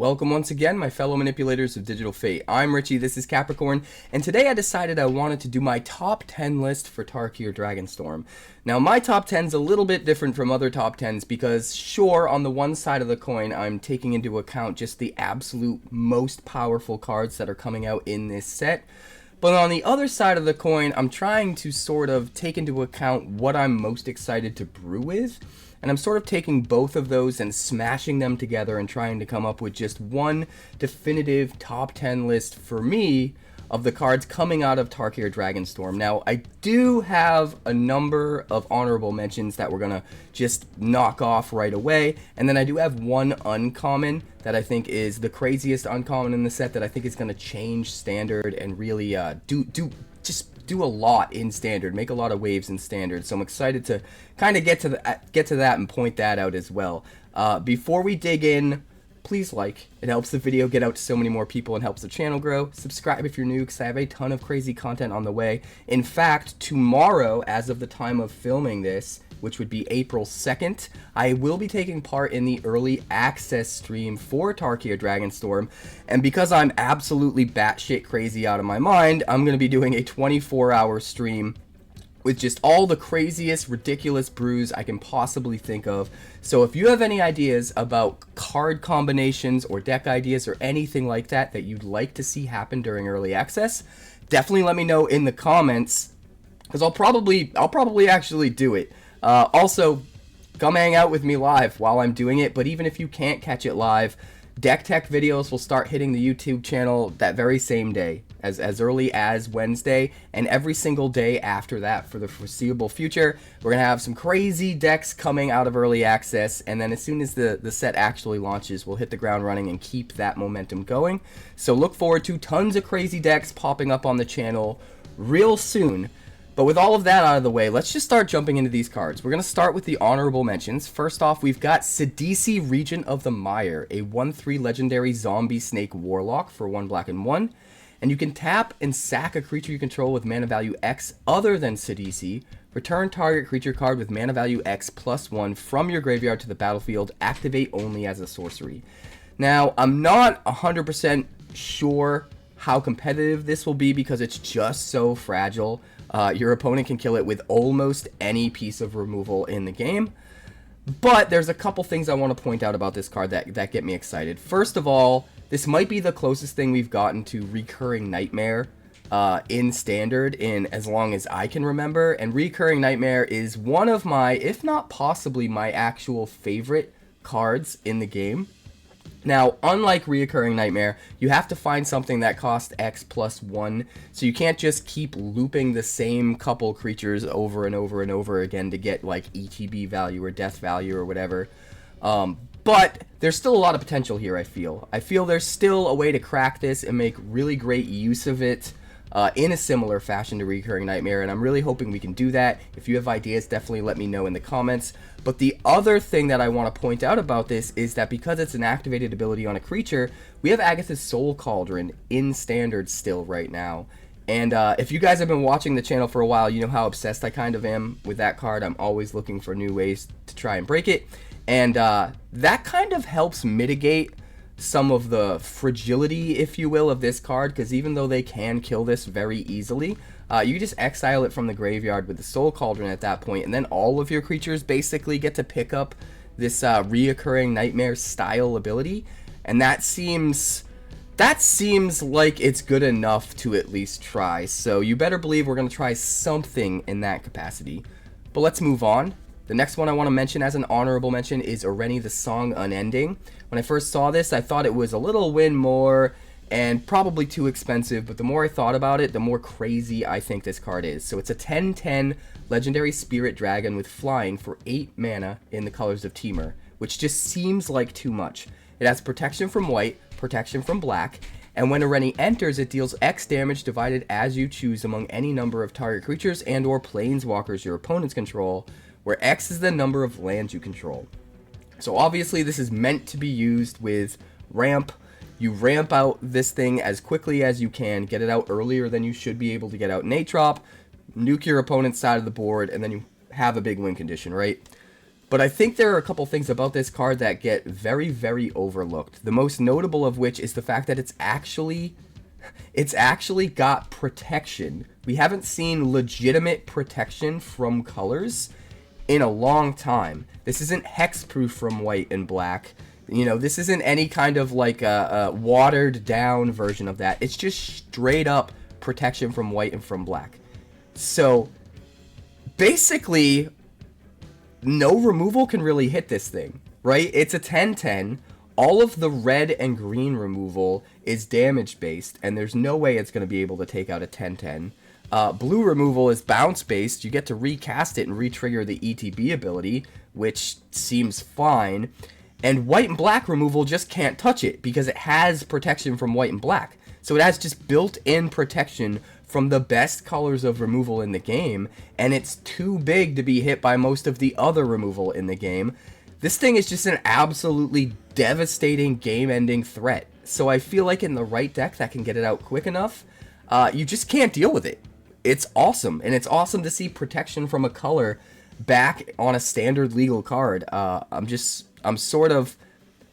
Welcome once again, my fellow manipulators of Digital Fate. I'm Richie, this is Capricorn, and today I decided I wanted to do my top 10 list for TARKIR DRAGONSTORM. Now, my top 10's a little bit different from other top 10s because, sure, on the one side of the coin, I'm taking into account just the absolute most powerful cards that are coming out in this set. But on the other side of the coin, I'm trying to sort of take into account what I'm most excited to brew with. And I'm sort of taking both of those and smashing them together and trying to come up with just one definitive top 10 list for me of the cards coming out of TARKIR DRAGONSTORM. Now, I do have a number of honorable mentions that we're going to just knock off right away. And then I do have one uncommon that I think is the craziest uncommon in the set that I think is going to change standard and really do a lot in standard, make a lot of waves in standard. So I'm excited to kind of get to that and point that out as well. Before we dig in, please like. It helps the video get out to so many more people and helps the channel grow. Subscribe if you're new because I have a ton of crazy content on the way. In fact, tomorrow, as of the time of filming this, which would be April 2nd, I will be taking part in the early access stream for TARKIR DRAGONSTORM, and because I'm absolutely batshit crazy out of my mind, I'm going to be doing a 24-hour stream with just all the craziest, ridiculous brews I can possibly think of. So if you have any ideas about card combinations or deck ideas or anything like that that you'd like to see happen during early access, definitely let me know in the comments, because I'll probably actually do it. Also, come hang out with me live while I'm doing it, but even if you can't catch it live, Deck Tech videos will start hitting the YouTube channel that very same day, as early as Wednesday, and every single day after that for the foreseeable future. We're going to have some crazy decks coming out of early access, and then as soon as the set actually launches, we'll hit the ground running and keep that momentum going. So look forward to tons of crazy decks popping up on the channel real soon. But with all of that out of the way, let's just start jumping into these cards. We're going to start with the honorable mentions. First off, we've got 𝑠'Disi, Regent of the Mire, a 1/3 legendary zombie snake warlock for 1 black and 1. And you can tap and sack a creature you control with mana value X other than 𝑠'Disi. Return target creature card with mana value X +1 from your graveyard to the battlefield. Activate only as a sorcery. Now, I'm not 100% sure how competitive this will be because it's just so fragile. Your opponent can kill it with almost any piece of removal in the game. But there's a couple things I want to point out about this card that get me excited. First of all, this might be the closest thing we've gotten to Recurring Nightmare in Standard in as long as I can remember. And Recurring Nightmare is one of my, if not possibly my actual favorite cards in the game. Now, unlike Reoccurring Nightmare, you have to find something that costs X +1, so you can't just keep looping the same couple creatures over and over and over again to get, like, ETB value or death value or whatever. But there's still a lot of potential here, I feel. I feel there's still a way to crack this and make really great use of it in a similar fashion to Recurring Nightmare, and I'm really hoping we can do that. If you have ideas, definitely let me know in the comments. But the other thing that I want to point out about this is that because it's an activated ability on a creature, we have Agatha's Soul Cauldron in Standard still right now. And if you guys have been watching the channel for a while, you know how obsessed I kind of am with that card. I'm always looking for new ways to try and break it. And that kind of helps mitigate some of the fragility, if you will, of this card, because even though they can kill this very easily, you just exile it from the graveyard with the Soul Cauldron at that point, and then all of your creatures basically get to pick up this Reoccurring Nightmare style ability, and that seems like it's good enough to at least try. So you better believe we're going to try something in that capacity. But let's move on. The next one I want to mention as an honorable mention is Oreni the Song Unending. When I first saw this, I thought it was a little win more and probably too expensive, but the more I thought about it, the more crazy I think this card is. So it's a 10/10 legendary spirit dragon with flying for 8 mana in the colors of Temur, which just seems like too much. It has protection from white, protection from black, and when Oreni enters, it deals X damage divided as you choose among any number of target creatures and or planeswalkers your opponents control, where X is the number of lands you control. So obviously this is meant to be used with ramp. You ramp out this thing as quickly as you can, get it out earlier than you should be able to get out in 8-drop, nuke your opponent's side of the board, and then you have a big win condition, right? But I think there are a couple things about this card that get very, very overlooked. The most notable of which is the fact that it's actually got protection. We haven't seen legitimate protection from colors in a long time. This isn't hexproof from white and black. You know, this isn't any kind of like a watered down version of that. It's just straight up protection from white and from black. So basically, no removal can really hit this thing, right? It's a 10/10. All of the red and green removal is damage based, and there's no way it's going to be able to take out a 10/10. Blue removal is bounce based. You get to recast it and re-trigger the ETB ability, which seems fine. And white and black removal just can't touch it because it has protection from white and black. So it has just built-in protection from the best colors of removal in the game, and it's too big to be hit by most of the other removal in the game. This thing is just an absolutely devastating game-ending threat. So I feel like in the right deck that can get it out quick enough, you just can't deal with it. It's awesome, and it's awesome to see protection from a color back on a standard legal card. I'm sort of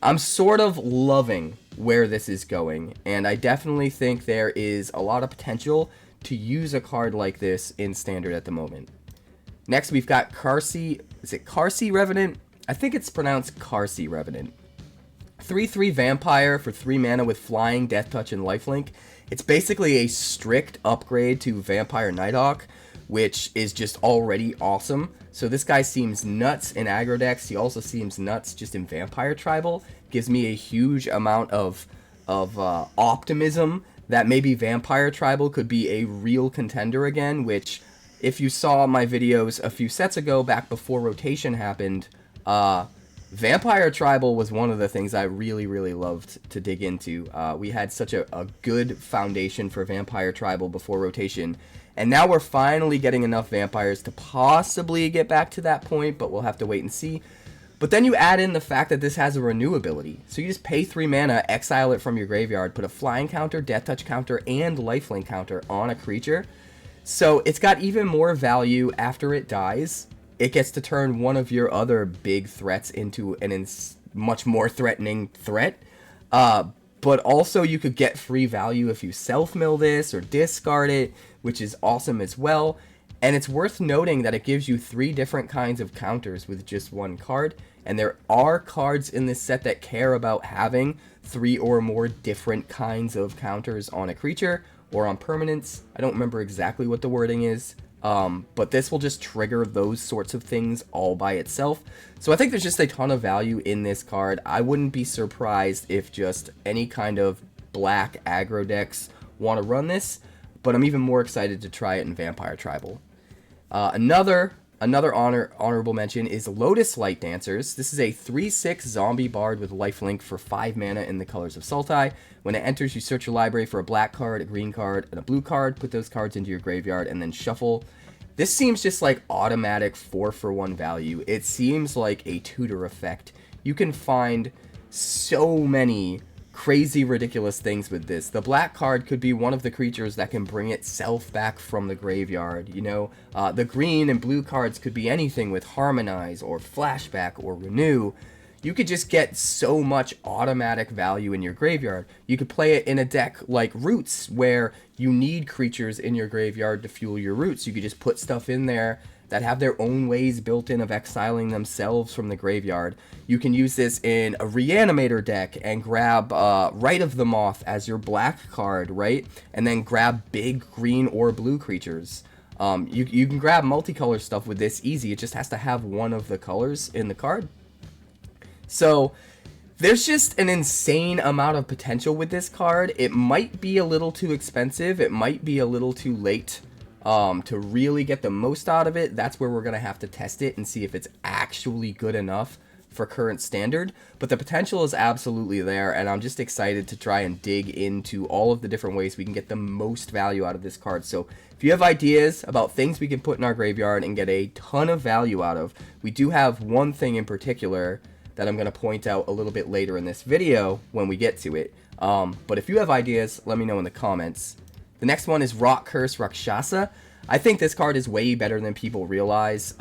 loving where this is going, and I definitely think there is a lot of potential to use a card like this in standard at the moment. Next, we've got 𝐻𝐸𝐻𝐿. Is it 𝐻𝐸𝐻 Revenant? I think it's pronounced 𝐻𝐸𝐻 Revenant. 3/3 vampire for 3 mana with flying, death touch, and lifelink. It's basically a strict upgrade to Vampire Nighthawk, which is just already awesome. So this guy seems nuts in aggro decks. He also seems nuts just in Vampire Tribal. Gives me a huge amount of optimism that maybe Vampire Tribal could be a real contender again, which, if you saw my videos a few sets ago, back before rotation happened, Vampire Tribal was one of the things I really, really loved to dig into. We had such a good foundation for Vampire Tribal before rotation, and now we're finally getting enough vampires to possibly get back to that point, but we'll have to wait and see. But then you add in the fact that this has a renew ability. So you just pay 3 mana, exile it from your graveyard, put a flying counter, death touch counter, and lifelink counter on a creature. So it's got even more value after it dies. It gets to turn one of your other big threats into an much more threatening threat. But also you could get free value if you self-mill this or discard it, which is awesome as well. And it's worth noting that it gives you 3 different kinds of counters with just 1 card. And there are cards in this set that care about having 3 or more different kinds of counters on a creature or on permanents. I don't remember exactly what the wording is. But this will just trigger those sorts of things all by itself. So I think there's just a ton of value in this card. I wouldn't be surprised if just any kind of black aggro decks want to run this, but I'm even more excited to try it in Vampire Tribal. Another honorable mention is Lotus Light Dancers. This is a 3/6 zombie bard with lifelink for 5 mana in the colors of Sultai. When it enters, you search your library for a black card, a green card, and a blue card. Put those cards into your graveyard and then shuffle. This seems just like automatic 4-for-1 value. It seems like a tutor effect. You can find so many crazy, ridiculous things with this. The black card could be one of the creatures that can bring itself back from the graveyard, you know? The green and blue cards could be anything with Harmonize or Flashback or Renew. You could just get so much automatic value in your graveyard. You could play it in a deck like Roots, where you need creatures in your graveyard to fuel your Roots. You could just put stuff in there that have their own ways built in of exiling themselves from the graveyard. You can use this in a Reanimator deck and grab Rite of the Moth as your black card, right? And then grab big green or blue creatures. You can grab multicolor stuff with this easy. It just has to have one of the colors in the card. So there's just an insane amount of potential with this card. It might be a little too expensive. It might be a little too late to really get the most out of it. That's where we're going to have to test it and see if it's actually good enough for current standard. But the potential is absolutely there, and I'm just excited to try and dig into all of the different ways we can get the most value out of this card. So if you have ideas about things we can put in our graveyard and get a ton of value out of, we do have one thing in particular that I'm going to point out a little bit later in this video when we get to it. But if you have ideas, let me know in the comments. The next one is Rock Curse Rakshasa. I think this card is way better than people realize.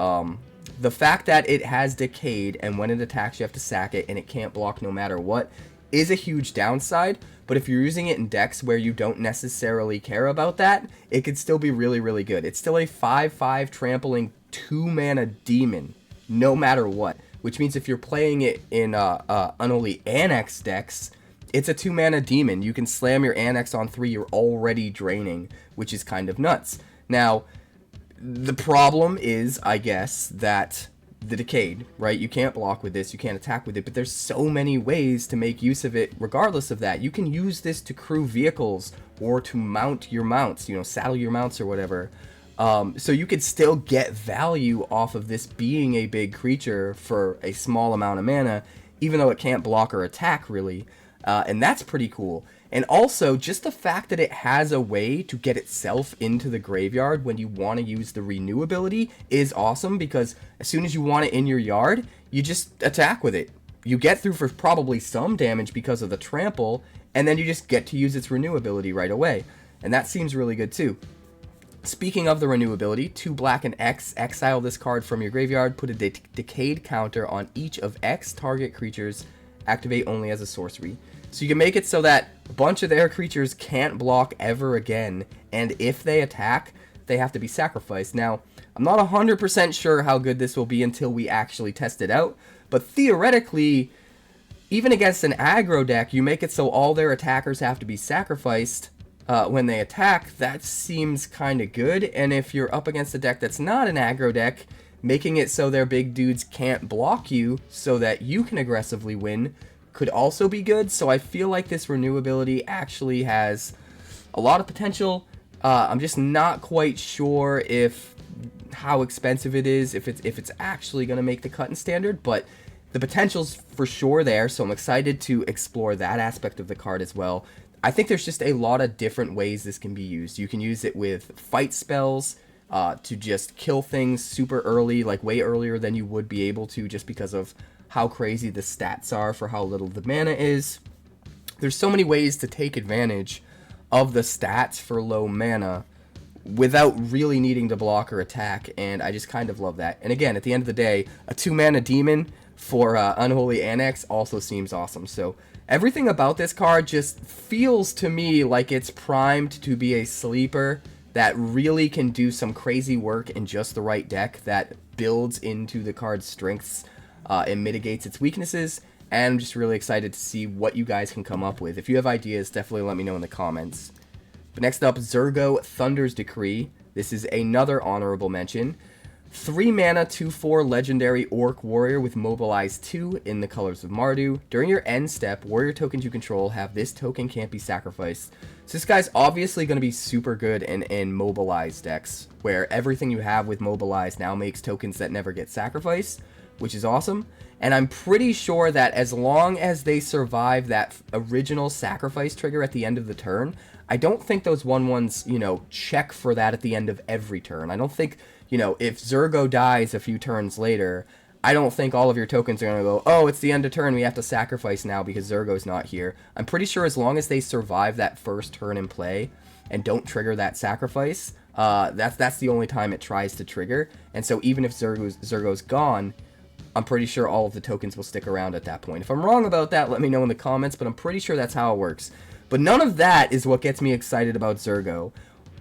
The fact that it has Decayed, and when it attacks you have to sack it, and it can't block no matter what, is a huge downside. But if you're using it in decks where you don't necessarily care about that, it could still be really, really good. It's still a 5/5 trampling 2-mana demon, no matter what. Which means if you're playing it in Unholy Annex decks, it's a 2-mana demon. You can slam your Annex on 3, you're already draining, which is kind of nuts. Now, the problem is, I guess, that the Decayed, right? You can't block with this, you can't attack with it, but there's so many ways to make use of it regardless of that. You can use this to crew vehicles or to mount your mounts, saddle your mounts or whatever. So you could still get value off of this being a big creature for a small amount of mana, even though it can't block or attack really. And that's pretty cool. And also, just the fact that it has a way to get itself into the graveyard when you want to use the renew ability is awesome, because as soon as you want it in your yard, you just attack with it. You get through for probably some damage because of the trample, and then you just get to use its renew ability right away. And that seems really good too. Speaking of the renew ability, 2 black and X, exile this card from your graveyard, put a Decayed counter on each of X target creatures, activate only as a sorcery. So you can make it so that a bunch of their creatures can't block ever again, and if they attack, they have to be sacrificed. Now, I'm not 100% sure how good this will be until we actually test it out, but theoretically, even against an aggro deck, you make it so all their attackers have to be sacrificed when they attack. That seems kind of good, and if you're up against a deck that's not an aggro deck, making it so their big dudes can't block you so that you can aggressively win could also be good. So I feel like this renew ability actually has a lot of potential. I'm just not quite sure how expensive it is, if it's actually going to make the cut in standard, but the potential's for sure there, so I'm excited to explore that aspect of the card as well. I think there's just a lot of different ways this can be used. You can use it with fight spells to just kill things super early, like way earlier than you would be able to, just because of how crazy the stats are for how little the mana is. There's so many ways to take advantage of the stats for low mana without really needing to block or attack, and I just kind of love that. And again, at the end of the day, a 2-mana demon for Unholy Annex also seems awesome. So everything about this card just feels to me like it's primed to be a sleeper that really can do some crazy work in just the right deck that builds into the card's strengths and mitigates its weaknesses. And I'm just really excited to see what you guys can come up with. If you have ideas, definitely let me know in the comments. But next up, Zurgo Thunder's Decree. This is another honorable mention. 3 mana, 2/4 legendary orc warrior with mobilize 2 in the colors of Mardu. During your end step, warrior tokens you control have this token can't be sacrificed. So this guy's obviously going to be super good in mobilize decks, where everything you have with mobilize now makes tokens that never get sacrificed, which is awesome. And I'm pretty sure that as long as they survive that original sacrifice trigger at the end of the turn, I don't think those 1/1s, check for that at the end of every turn. I don't think, if Zurgo dies a few turns later, I don't think all of your tokens are going to go, oh, it's the end of turn, we have to sacrifice now because Zurgo's not here. I'm pretty sure as long as they survive that first turn in play and don't trigger that sacrifice, that's the only time it tries to trigger. And so even if Zurgo's gone, I'm pretty sure all of the tokens will stick around at that point. If I'm wrong about that, let me know in the comments, but I'm pretty sure that's how it works. But none of that is what gets me excited about Zurgo.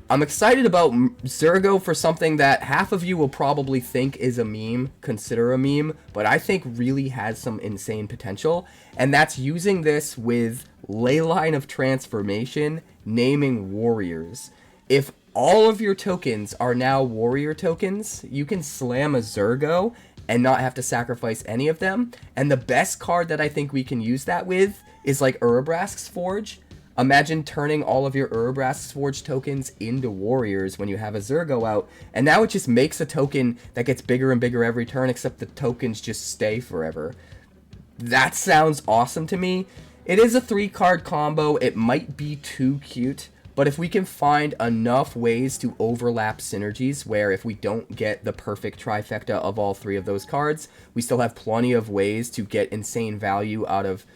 I'm excited about Zurgo for something that half of you will probably think is a meme, consider a meme, but I think really has some insane potential, and that's using this with Leyline of Transformation, naming warriors. If all of your tokens are now warrior tokens, you can slam a Zurgo and not have to sacrifice any of them. And the best card that I think we can use that with is like Urabrask's Forge. Imagine turning all of your Urabrask's Forge tokens into warriors when you have a Zurgo out, and now it just makes a token that gets bigger and bigger every turn, except the tokens just stay forever. That sounds awesome to me. It is a 3-card combo. It might be too cute, but if we can find enough ways to overlap synergies where if we don't get the perfect trifecta of all 3 of those cards, we still have plenty of ways to get insane value out of,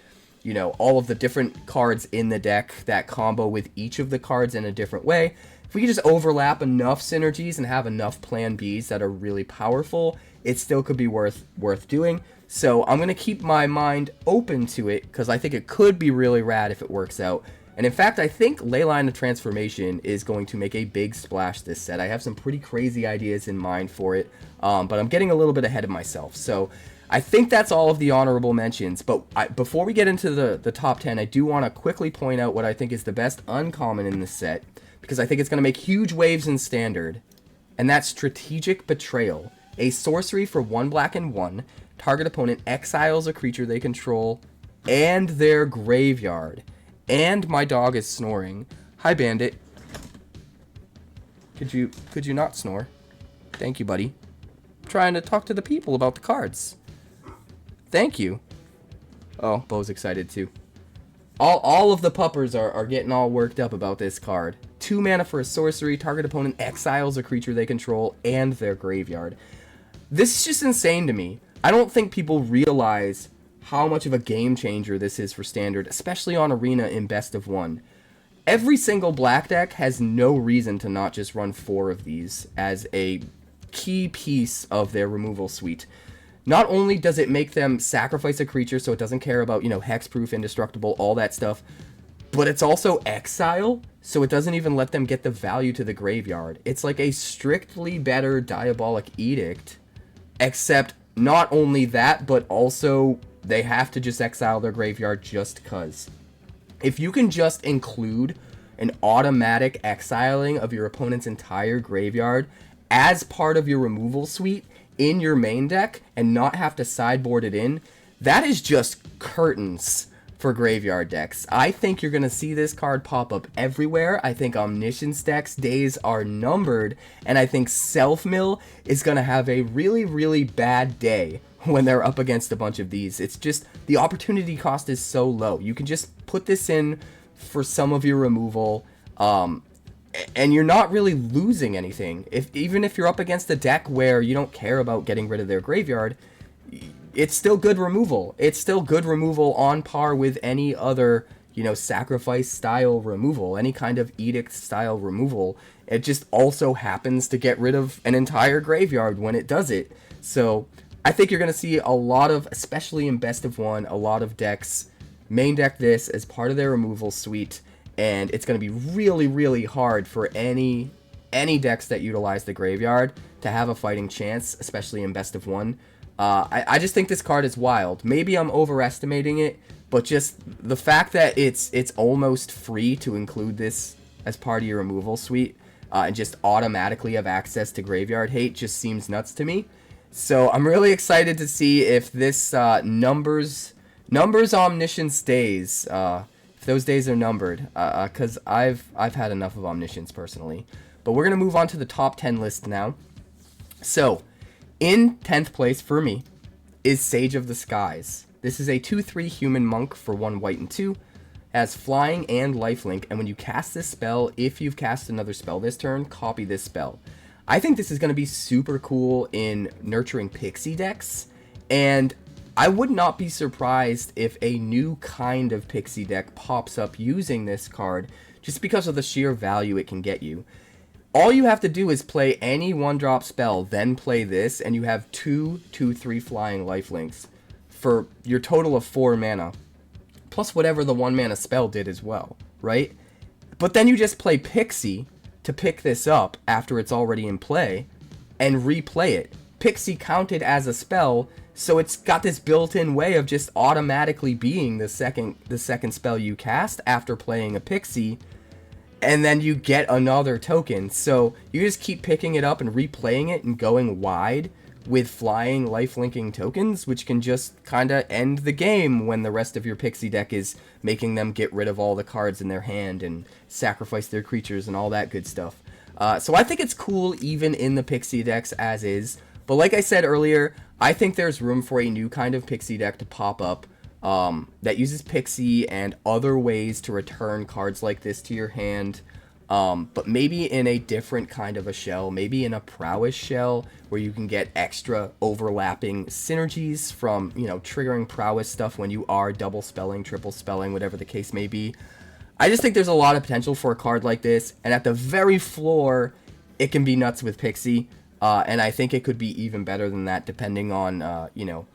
all of the different cards in the deck that combo with each of the cards in a different way, if we could just overlap enough synergies and have enough plan Bs that are really powerful, it still could be worth doing. So I'm going to keep my mind open to it because I think it could be really rad if it works out. And in fact, I think Leyline of Transformation is going to make a big splash this set. I have some pretty crazy ideas in mind for it, but I'm getting a little bit ahead of myself. So I think that's all of the honorable mentions. But before we get into the top 10, I do want to quickly point out what I think is the best uncommon in this set, because I think it's going to make huge waves in Standard, and that's Strategic Betrayal. A sorcery for 1 black and 1. Target opponent exiles a creature they control and their graveyard. And my dog is snoring. Hi, Bandit. Could you not snore? Thank you, buddy. I'm trying to talk to the people about the cards. Thank you. Oh, Bo's excited too. All of the puppers are getting all worked up about this card. 2 mana for a sorcery. Target opponent exiles a creature they control and their graveyard. This is just insane to me. I don't think people realize how much of a game changer this is for Standard, especially on Arena in best of 1. Every single black deck has no reason to not just run 4 of these as a key piece of their removal suite. Not only does it make them sacrifice a creature so it doesn't care about, hexproof, indestructible, all that stuff, but it's also exile, so it doesn't even let them get the value to the graveyard. It's like a strictly better Diabolic Edict, except not only that, but also they have to just exile their graveyard just cuz. If you can just include an automatic exiling of your opponent's entire graveyard as part of your removal suite in your main deck and not have to sideboard it in, that is just curtains for graveyard decks. I think you're going to see this card pop up everywhere. I think Omniscience decks' days are numbered, and I think Self-Mill is going to have a really, really bad day when they're up against a bunch of these. It's just, the opportunity cost is so low. You can just put this in for some of your removal, and you're not really losing anything. Even if you're up against a deck where you don't care about getting rid of their graveyard, it's still good removal. It's still good removal on par with any other, sacrifice style removal, any kind of edict style removal. It just also happens to get rid of an entire graveyard when it does it. So I think you're going to see a lot of, especially in best of 1, a lot of decks main deck this as part of their removal suite, and it's going to be really, really hard for any decks that utilize the graveyard to have a fighting chance, especially in best of 1. I just think this card is wild. Maybe I'm overestimating it, but just the fact that it's almost free to include this as part of your removal suite and just automatically have access to graveyard hate just seems nuts to me. So I'm really excited to see if this numbers Omniscience days, if those days are numbered, because I've had enough of Omniscience personally. But we're going to move on to the top 10 list now. So, in 10th place for me is Sage of the Skies. This is a 2/3 human monk for 1 white and 2. Has flying and lifelink, and when you cast this spell, if you've cast another spell this turn, copy this spell. I think this is going to be super cool in nurturing pixie decks, and I would not be surprised if a new kind of pixie deck pops up using this card just because of the sheer value it can get you. All you have to do is play any 1-drop spell, then play this, and you have 2/3 flying lifelinks for your total of 4 mana, plus whatever the 1 mana spell did as well, right? But then you just play Pixie to pick this up after it's already in play, and replay it. Pixie counted as a spell, so it's got this built-in way of just automatically being the second spell you cast after playing a Pixie, and then you get another token. So you just keep picking it up and replaying it and going wide with flying lifelinking tokens, which can just kind of end the game when the rest of your Pixie deck is making them get rid of all the cards in their hand and sacrifice their creatures and all that good stuff. So I think it's cool even in the Pixie decks as is. But like I said earlier, I think there's room for a new kind of Pixie deck to pop up that uses Pixie and other ways to return cards like this to your hand. But maybe in a different kind of a shell, maybe in a prowess shell where you can get extra overlapping synergies from, triggering prowess stuff when you are double spelling, triple spelling, whatever the case may be. I just think there's a lot of potential for a card like this, and at the very floor, it can be nuts with Pixie, and I think it could be even better than that, depending on, you know,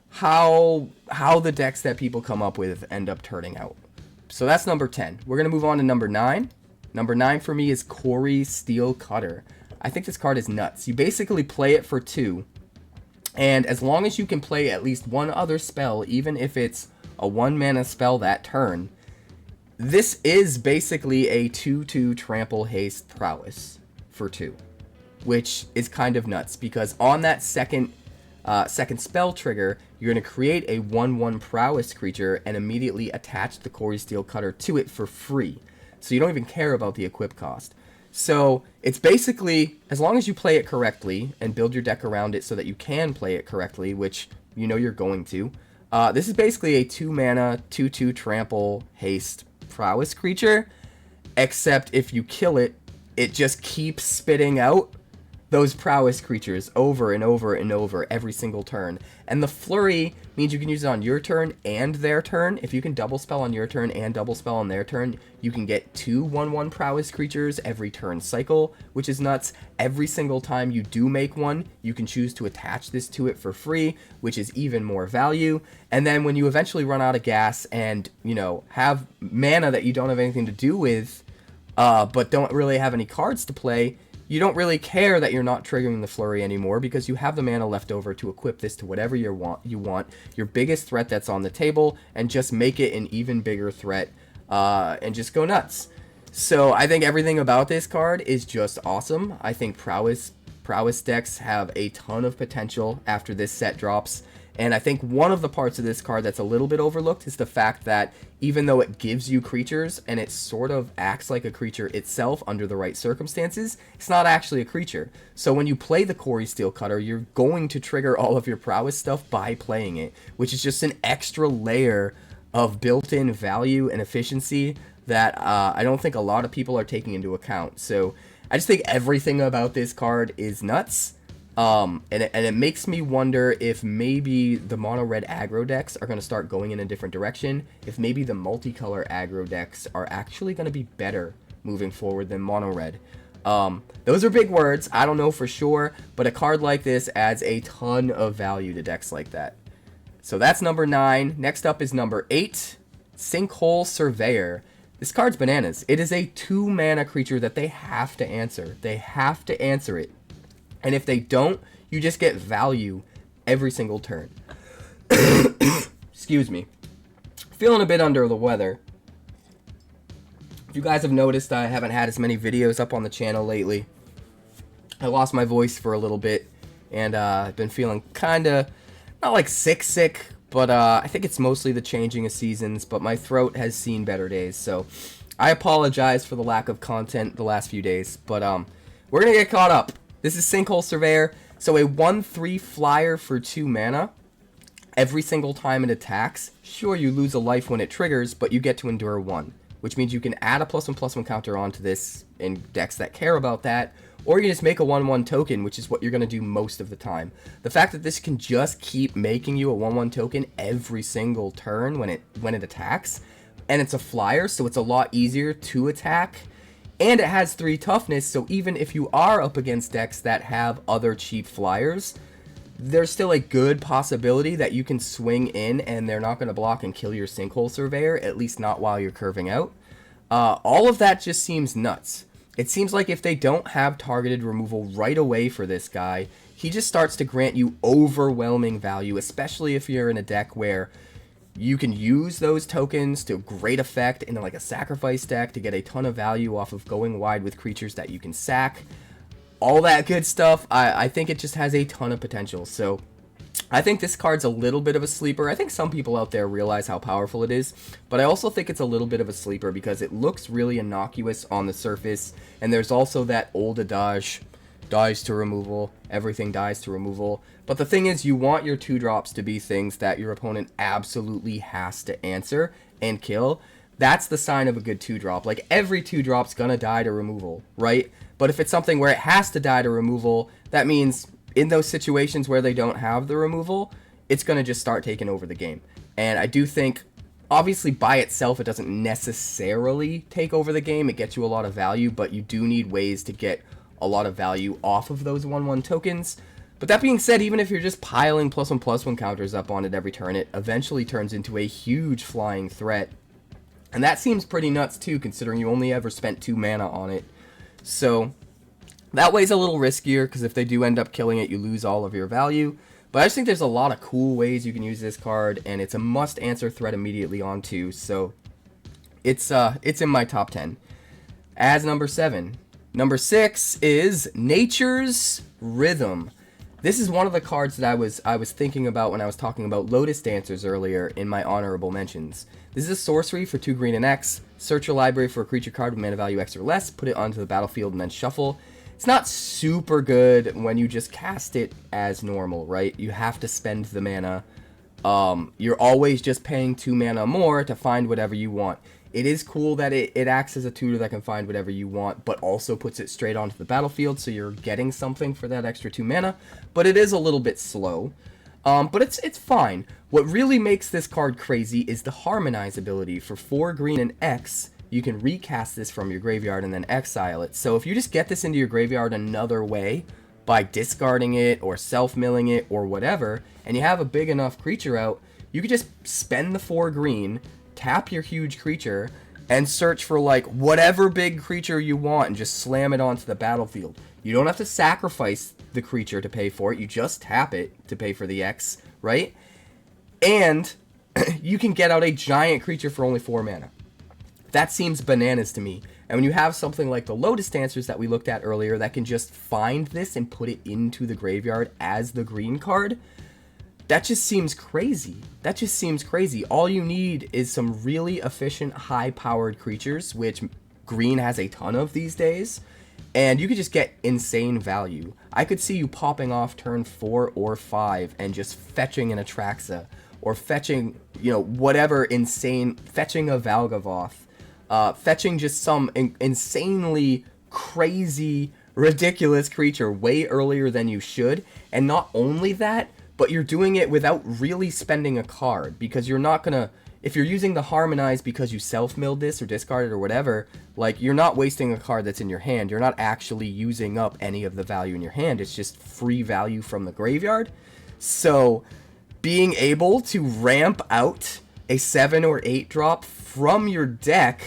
how the decks that people come up with end up turning out. So that's number 10. We're going to move on to number 9. Number 9 for me is Corey Steel Cutter. I think this card is nuts. You basically play it for 2, and as long as you can play at least one other spell, even if it's a 1-mana spell that turn, this is basically a 2/2 trample haste prowess for 2, which is kind of nuts because on that second spell trigger, you're going to create a 1/1 prowess creature and immediately attach the Corey Steel Cutter to it for free. So you don't even care about the equip cost. So it's basically, as long as you play it correctly and build your deck around it so that you can play it correctly, which you know you're going to, this is basically a 2-mana 2/2 trample haste prowess creature, except if you kill it, it just keeps spitting out those prowess creatures over and over and over every single turn. And the flurry means you can use it on your turn and their turn. If you can double spell on your turn and double spell on their turn, you can get 2 1/1 prowess creatures every turn cycle, which is nuts. Every single time you do make one, you can choose to attach this to it for free, which is even more value. And then when you eventually run out of gas and, you know, have mana that you don't have anything to do with, but don't really have any cards to play, you don't really care that you're not triggering the flurry anymore because you have the mana left over to equip this to whatever you want, your biggest threat that's on the table, and just make it an even bigger threat, and just go nuts. So I think everything about this card is just awesome. I think prowess decks have a ton of potential after this set drops. And I think one of the parts of this card that's a little bit overlooked is the fact that even though it gives you creatures and it sort of acts like a creature itself under the right circumstances, it's not actually a creature. So when you play the Corey Steel Cutter, you're going to trigger all of your prowess stuff by playing it, which is just an extra layer of built-in value and efficiency that I don't think a lot of people are taking into account. So I just think everything about this card is nuts. And it makes me wonder if maybe the mono red aggro decks are going to start going in a different direction. If maybe the multicolor aggro decks are actually going to be better moving forward than mono red. Those are big words. I don't know for sure, but a card like this adds a ton of value to decks like that. So that's number 9. Next up is number 8, Sinkhole Surveyor. This card's bananas. It is a 2-mana creature that they have to answer. They have to answer it. And if they don't, you just get value every single turn. Excuse me. Feeling a bit under the weather. If you guys have noticed, I haven't had as many videos up on the channel lately. I lost my voice for a little bit, and I've been feeling kind of, not like sick, but I think it's mostly the changing of seasons, but my throat has seen better days, so I apologize for the lack of content the last few days, but we're going to get caught up. This is Sinkhole Surveyor, so a 1/3 flyer for 2 mana. Every single time it attacks, sure, you lose a life when it triggers, but you get to endure 1, which means you can add a +1/+1 counter onto this in decks that care about that, or you just make a 1/1 token, which is what you're going to do most of the time. The fact that this can just keep making you a 1/1 token every single turn when it attacks, and it's a flyer, so it's a lot easier to attack. And it has 3 toughness, so even if you are up against decks that have other cheap flyers, there's still a good possibility that you can swing in and they're not going to block and kill your Sinkhole Surveyor, at least not while you're curving out. All of that just seems nuts. It seems like if they don't have targeted removal right away for this guy, he just starts to grant you overwhelming value, especially if you're in a deck where you can use those tokens to great effect in like a sacrifice deck to get a ton of value off of going wide with creatures that you can sack. All that good stuff. I think it just has a ton of potential. So I think this card's a little bit of a sleeper. I think some people out there realize how powerful it is, but I also think it's a little bit of a sleeper because it looks really innocuous on the surface, and there's also that old adage, dies to removal, everything dies to removal. But the thing is, you want your 2-drops to be things that your opponent absolutely has to answer and kill. That's the sign of a good 2-drop. Like, every 2-drop's gonna die to removal, right? But if it's something where it has to die to removal, that means in those situations where they don't have the removal, it's gonna just start taking over the game. And I do think Obviously, by itself, it doesn't necessarily take over the game. It gets you a lot of value, but you do need ways to get a lot of value off of those 1/1 tokens. But that being said, even if you're just piling +1/+1 counters up on it every turn, it eventually turns into a huge flying threat. And that seems pretty nuts too, considering you only ever spent 2 mana on it. So that way's a little riskier, because if they do end up killing it, you lose all of your value. But I just think there's a lot of cool ways you can use this card, and it's a must-answer threat immediately on too. So it's in my top 10. As number 7. Number 6 is Nature's Rhythm. This is one of the cards that I was thinking about when I was talking about Lotus Dancers earlier in my honorable mentions. This is a sorcery for 2 green and X. Search your library for a creature card with mana value X or less, put it onto the battlefield, and then shuffle. It's not super good when you just cast it as normal, right? You have to spend the mana. You're always just paying 2 mana more to find whatever you want. It is cool that it acts as a tutor that can find whatever you want, but also puts it straight onto the battlefield, so you're getting something for that extra 2 mana. But it is a little bit slow. But it's fine. What really makes this card crazy is the Harmonize ability. For 4 green and X, you can recast this from your graveyard and then exile it. So if you just get this into your graveyard another way, by discarding it or self-milling it or whatever, and you have a big enough creature out, you could just spend the 4 green, tap your huge creature, and search for like whatever big creature you want and just slam it onto the battlefield. You don't have to sacrifice the creature to pay for it, you just tap it to pay for the X, right? And you can get out a giant creature for only 4 mana. That seems bananas to me. And when you have something like the Lotus Dancers that we looked at earlier that can just find this and put it into the graveyard as the green card, that just seems crazy. That just seems crazy. All you need is some really efficient, high-powered creatures, which green has a ton of these days, and you could just get insane value. I could see you popping off turn 4 or 5 and just fetching an Atraxa, or fetching, you know, whatever insane, fetching a Valgavoth, fetching just some insanely crazy, ridiculous creature way earlier than you should. And not only that, but you're doing it without really spending a card, because you're not gonna, if you're using the Harmonize because you self-milled this or discarded or whatever, like, you're not wasting a card that's in your hand. You're not actually using up any of the value in your hand. It's just free value from the graveyard. So being able to ramp out a 7 or 8 drop from your deck,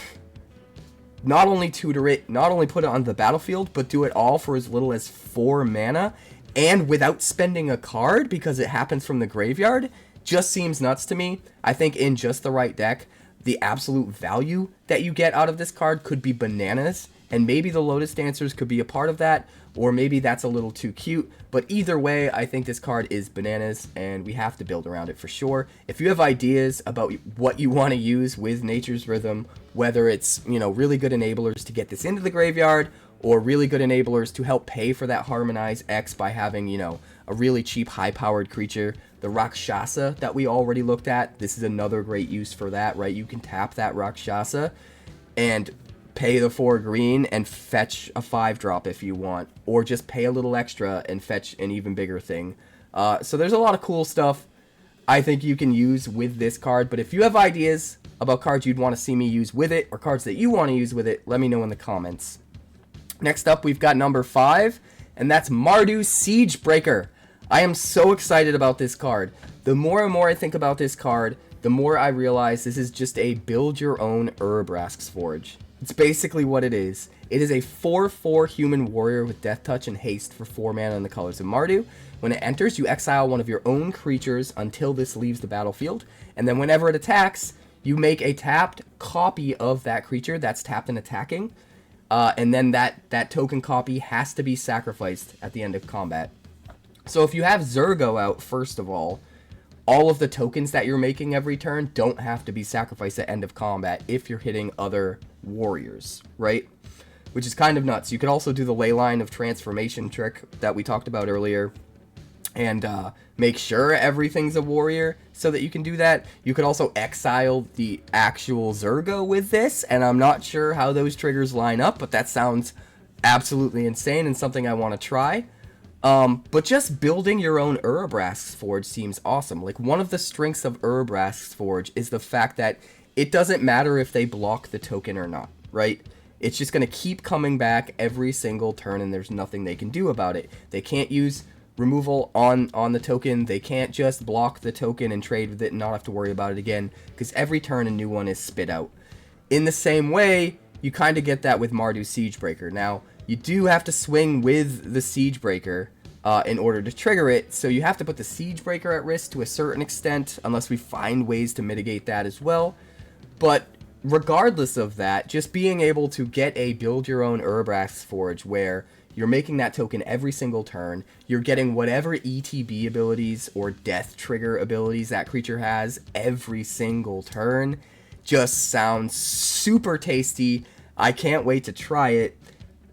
not only tutor it, not only put it on the battlefield, but do it all for as little as 4 mana, and without spending a card because it happens from the graveyard, just seems nuts to me. I think in just the right deck, the absolute value that you get out of this card could be bananas, and maybe the Lotus Dancers could be a part of that, or maybe that's a little too cute. But either way, I think this card is bananas, and we have to build around it for sure. If you have ideas about what you want to use with Nature's Rhythm, whether it's, you know, really good enablers to get this into the graveyard, or really good enablers to help pay for that Harmonize X by having, you know, a really cheap high-powered creature, the Rakshasa that we already looked at, this is another great use for that, right? You can tap that Rakshasa and pay the 4 green and fetch a 5-drop if you want, or just pay a little extra and fetch an even bigger thing. So there's a lot of cool stuff I think you can use with this card, but if you have ideas about cards you'd want to see me use with it, or cards that you want to use with it, let me know in the comments. Next up, we've got number 5, and that's Mardu Siegebreaker. I am so excited about this card. The more and more I think about this card, the more I realize this is just a build-your-own Urabrask's Forge. It's basically what it is. It is a 4/4 human warrior with Death Touch and Haste for 4 mana in the colors of Mardu. When it enters, you exile one of your own creatures until this leaves the battlefield, and then whenever it attacks, you make a tapped copy of that creature that's tapped and attacking, and then that token copy has to be sacrificed at the end of combat. So if you have Zurgo out, first of all of the tokens that you're making every turn don't have to be sacrificed at end of combat if you're hitting other warriors, right? Which is kind of nuts. You could also do the Leyline of Transformation trick that we talked about earlier, and make sure everything's a warrior so that you can do that. You could also exile the actual Zurgo with this, and I'm not sure how those triggers line up, but that sounds absolutely insane and something I want to try. But just building your own 𝐒𝑟𝑟𝑎𝑐ℎ Forge seems awesome. Like, one of the strengths of 𝐒𝑟𝑟𝑎𝑐ℎ Forge is the fact that it doesn't matter if they block the token or not, right? It's just going to keep coming back every single turn, and there's nothing they can do about it. They can't use removal on the token. They can't just block the token and trade with it and not have to worry about it again, because every turn a new one is spit out. In the same way, you kind of get that with Mardu Siegebreaker. Now, you do have to swing with the Siegebreaker in order to trigger it, so you have to put the Siegebreaker at risk to a certain extent, unless we find ways to mitigate that as well. But regardless of that, just being able to get a build your own 𝐒𝑟𝑟𝑎𝑐ℎ Forge where you're making that token every single turn, you're getting whatever ETB abilities or death trigger abilities that creature has every single turn, just sounds super tasty. I can't wait to try it.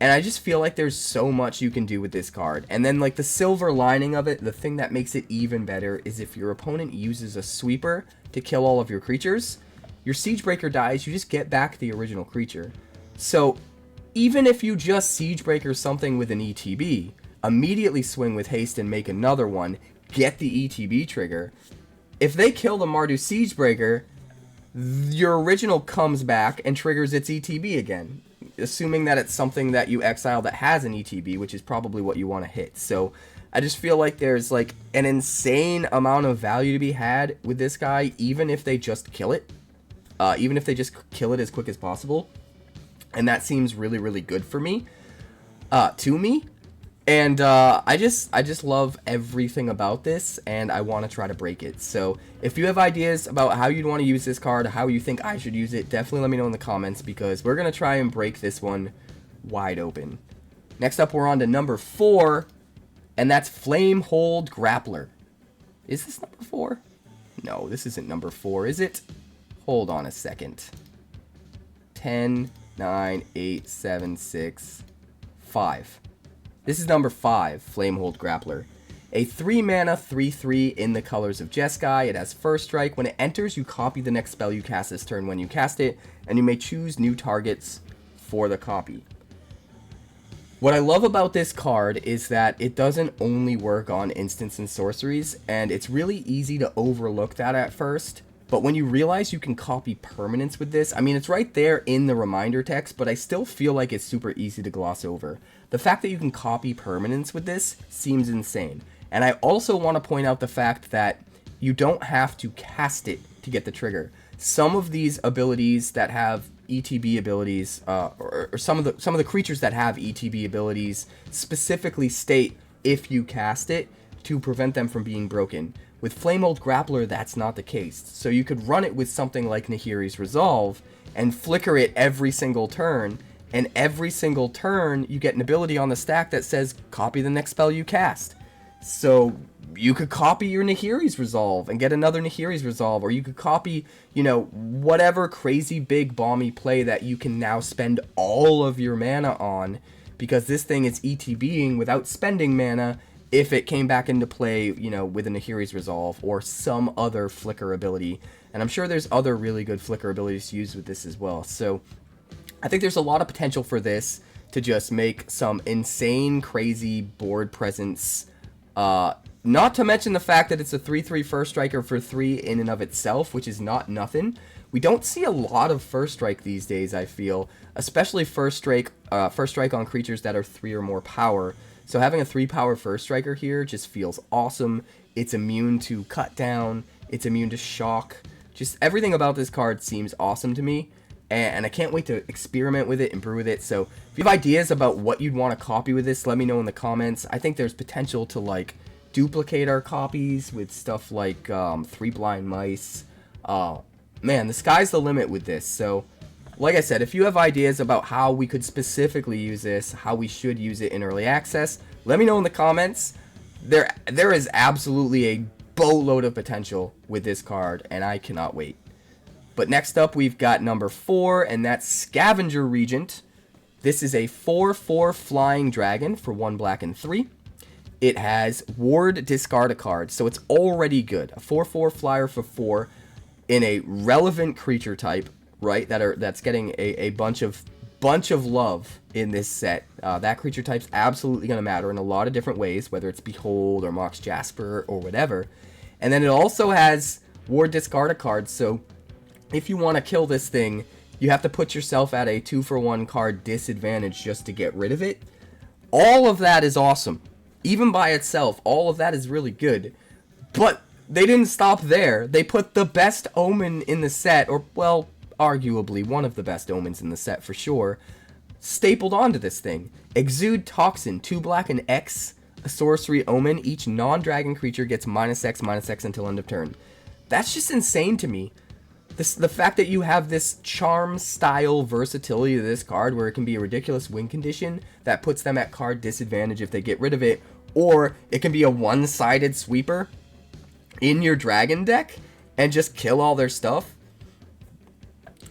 And I just feel like there's so much you can do with this card. And then, like, the silver lining of it, the thing that makes it even better, is if your opponent uses a sweeper to kill all of your creatures, your Siegebreaker dies, you just get back the original creature. So, even if you just Siegebreaker something with an ETB, immediately swing with haste and make another one, get the ETB trigger. If they kill the Mardu Siegebreaker, your original comes back and triggers its ETB again, assuming that it's something that you exile that has an ETB, which is probably what you want to hit. So I just feel like there's like an insane amount of value to be had with this guy, even if they just kill it. Even if they just kill it as quick as possible. And that seems really, really good for me. To me. And I just love everything about this, and I want to try to break it. So if you have ideas about how you'd want to use this card, how you think I should use it, definitely let me know in the comments, because we're going to try and break this one wide open. Next up, we're on to number 4, and that's Flamehold Grappler. Is this number 4? No, this isn't number 4, is it? Hold on a second. 10, 9, 8, 7, 6, 5. This is number 5, Flamehold Grappler. A 3-mana 3/3 in the colors of Jeskai. It has first strike. When it enters, you copy the next spell you cast this turn when you cast it, and you may choose new targets for the copy. What I love about this card is that it doesn't only work on instants and sorceries, and it's really easy to overlook that at first. But when you realize you can copy permanents with this, I mean, it's right there in the reminder text, but I still feel like it's super easy to gloss over. The fact that you can copy permanents with this seems insane. And I also want to point out the fact that you don't have to cast it to get the trigger. Some of these abilities that have ETB abilities, or some of the creatures that have ETB abilities specifically state if you cast it to prevent them from being broken. With Flamehold Grappler, that's not the case. So you could run it with something like Nahiri's Resolve and flicker it every single turn, and every single turn you get an ability on the stack that says copy the next spell you cast. So you could copy your Nahiri's Resolve and get another Nahiri's Resolve, or you could copy, you know, whatever crazy big bomby play that you can now spend all of your mana on, because this thing is ETBing without spending mana if it came back into play, you know, with a Nahiri's Resolve or some other flicker ability. And I'm sure there's other really good flicker abilities to use with this as well. So I think there's a lot of potential for this to just make some insane, crazy board presence. Not to mention the fact that it's a 3/3 first striker for 3 in and of itself, which is not nothing. We don't see a lot of first strike these days, I feel, especially first strike on creatures that are 3 or more power. So having a 3-power first striker here just feels awesome. It's immune to cut down. It's immune to shock. Just everything about this card seems awesome to me. And I can't wait to experiment with it and brew with it. So if you have ideas about what you'd want to copy with this, let me know in the comments. I think there's potential to, like, duplicate our copies with stuff like 3 Blind Mice. Man, the sky's the limit with this. So like I said, if you have ideas about how we could specifically use this, how we should use it in early access, let me know in the comments. There is absolutely a boatload of potential with this card, and I cannot wait. But next up, we've got number 4, and that's Scavenger Regent. This is a 4/4 flying dragon for 1 black and 3. It has ward, discard a card, so it's already good. A 4/4 flyer for 4 in a relevant creature type, right? That's getting a bunch of bunch of love in this set. That creature type's absolutely going to matter in a lot of different ways, whether it's Behold or Mox Jasper or whatever. And then it also has Ward discard a card, so if you want to kill this thing, you have to put yourself at a 2-for-1 card disadvantage just to get rid of it. All of that is awesome. Even by itself, all of that is really good. But they didn't stop there. They put the best omen in the set, or, well, arguably one of the best omens in the set for sure, stapled onto this thing. Exude Toxin, 2 black and X, a sorcery omen. Each non-dragon creature gets -X/-X until end of turn. That's just insane to me. The fact that you have this charm style versatility to this card where it can be a ridiculous win condition that puts them at card disadvantage if they get rid of it, or it can be a one-sided sweeper in your dragon deck and just kill all their stuff.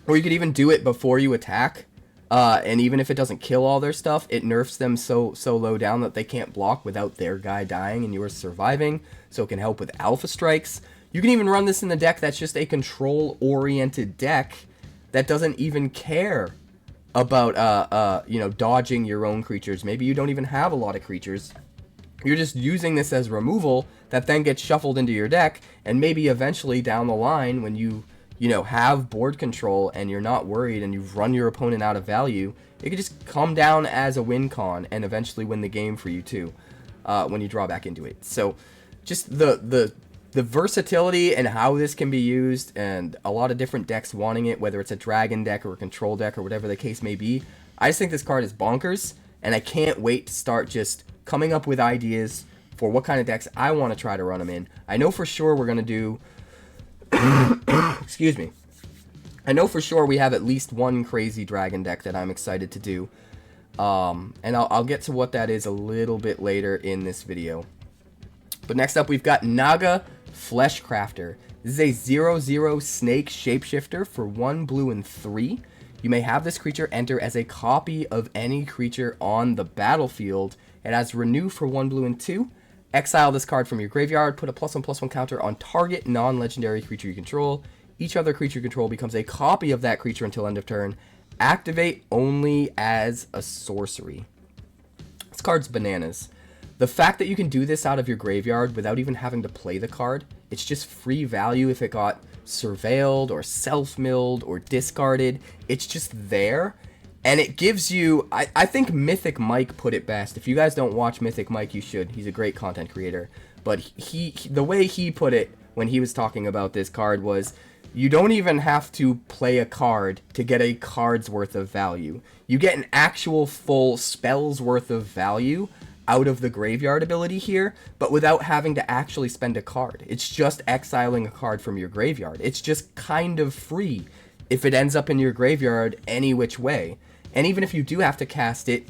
Or you could even do it before you attack, and even if it doesn't kill all their stuff, it nerfs them so low down that they can't block without their guy dying and yours surviving, so it can help with alpha strikes. You can even run this in the deck that's just a control-oriented deck that doesn't even care about, you know, dodging your own creatures. Maybe you don't even have a lot of creatures. You're just using this as removal that then gets shuffled into your deck, and maybe eventually down the line when you know, have board control and you're not worried and you've run your opponent out of value, it could just come down as a win con and eventually win the game for you too, when you draw back into it. So just the versatility and how this can be used, and a lot of different decks wanting it, whether it's a dragon deck or a control deck or whatever the case may be. I just think this card is bonkers, and I can't wait to start just coming up with ideas for what kind of decks I want to try to run them in. I know for sure we're going to do... excuse me. I know for sure we have at least one crazy dragon deck that I'm excited to do. And I'll get to what that is a little bit later in this video. But next up, we've got Naga Fleshcrafter. This is a 0/0 snake shapeshifter for 1 blue and 3. You may have this creature enter as a copy of any creature on the battlefield. It has Renew for 1 blue and 2. Exile this card from your graveyard. Put a +1/+1 counter on target non-legendary creature you control. Each other creature you control becomes a copy of that creature until end of turn. Activate only as a sorcery. This card's bananas. The fact that you can do this out of your graveyard without even having to play the card, it's just free value if it got surveilled or self-milled or discarded. It's just there, and it gives you... I think Mythic Mike put it best. If you guys don't watch Mythic Mike, you should. He's a great content creator. But the way he put it when he was talking about this card was, you don't even have to play a card to get a card's worth of value. You get an actual full spell's worth of value out of the graveyard ability here, but without having to actually spend a card. It's just exiling a card from your graveyard. It's just kind of free if it ends up in your graveyard any which way. And even if you do have to cast it,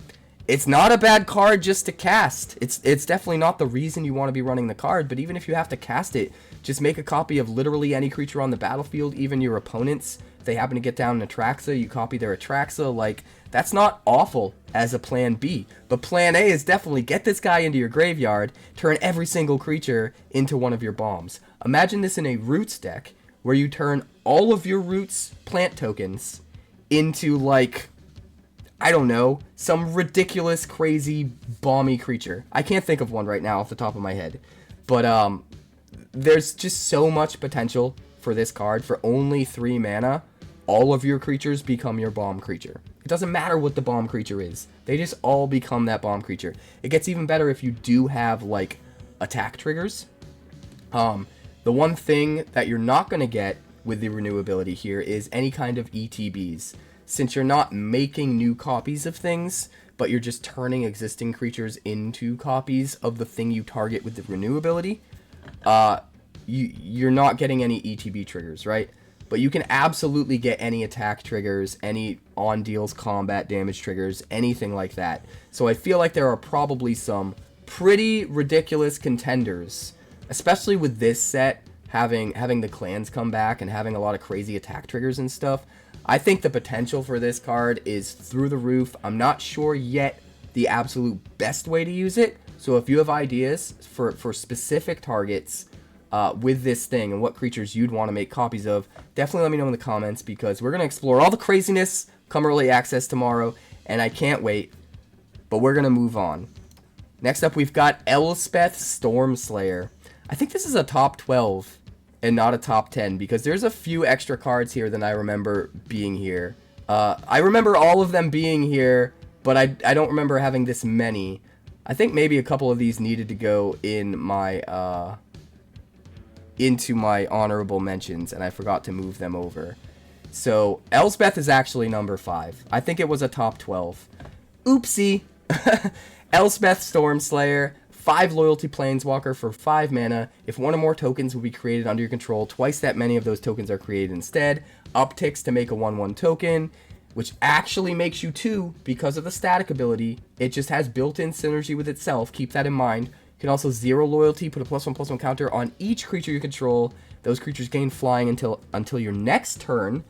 it's not a bad card just to cast. It's definitely not the reason you want to be running the card, but even if you have to cast it, just make a copy of literally any creature on the battlefield, even your opponents. If they happen to get down an Atraxa, you copy their Atraxa. Like, that's not awful as a plan B. But plan A is definitely get this guy into your graveyard, turn every single creature into one of your bombs. Imagine this in a Roots deck, where you turn all of your Roots plant tokens into, like, I don't know, some ridiculous, crazy, bomby creature. I can't think of one right now off the top of my head. But, there's just so much potential for this card. For only 3 mana, all of your creatures become your bomb creature. It doesn't matter what the bomb creature is. They just all become that bomb creature. It gets even better if you do have, like, attack triggers. The one thing that you're not going to get with the Renew ability here is any kind of ETBs. Since you're not making new copies of things, but you're just turning existing creatures into copies of the thing you target with the Renew ability, you're not getting any ETB triggers, right? But you can absolutely get any attack triggers, any on deals combat damage triggers, anything like that. So I feel like there are probably some pretty ridiculous contenders, especially with this set having the clans come back and having a lot of crazy attack triggers and stuff. I think the potential for this card is through the roof. I'm not sure yet the absolute best way to use it. So if you have ideas for specific targets with this thing and what creatures you'd want to make copies of, definitely let me know in the comments, because we're going to explore all the craziness come early access tomorrow, and I can't wait. But we're going to move on. Next up, we've got Elspeth Stormslayer. I think this is a top 12 and not a top 10 because there's a few extra cards here than I remember being here. I remember all of them being here, but I don't remember having this many. I think maybe a couple of these needed to go in my into my honorable mentions, and I forgot to move them over. So Elspeth is actually number 5. I think it was a top 12. Oopsie. Elspeth Stormslayer, 5 loyalty planeswalker for 5 mana. If one or more tokens will be created under your control, twice that many of those tokens are created instead. Upticks to make a 1/1 token, which actually makes you 2 because of the static ability. It just has built-in synergy with itself. Keep that in mind. You can also 0 loyalty, put a +1/+1 counter on each creature you control. Those creatures gain flying until your next turn,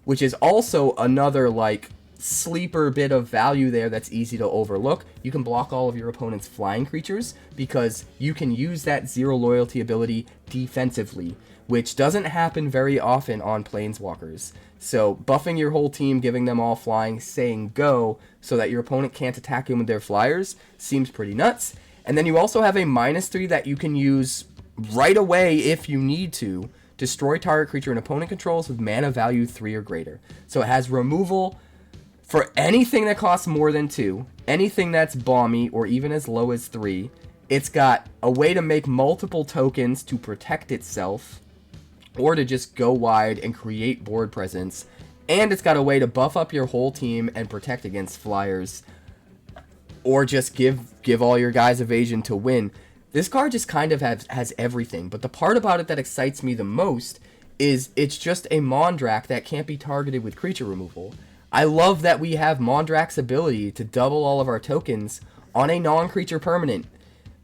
which is also another, like, sleeper bit of value there that's easy to overlook. You can block all of your opponent's flying creatures because you can use that 0 loyalty ability defensively, which doesn't happen very often on planeswalkers. So buffing your whole team, giving them all flying, saying go, so that your opponent can't attack you with their flyers, seems pretty nuts. And then you also have a -3 that you can use right away if you need to. Destroy target creature an opponent controls with mana value 3 or greater. So it has removal for anything that costs more than 2, anything that's bomby or even as low as 3. It's got a way to make multiple tokens to protect itself, or to just go wide and create board presence. And it's got a way to buff up your whole team and protect against flyers, or just give all your guys evasion to win. This card just kind of has everything, but the part about it that excites me the most is it's just a Mondrak that can't be targeted with creature removal. I love that we have Mondrak's ability to double all of our tokens on a non-creature permanent.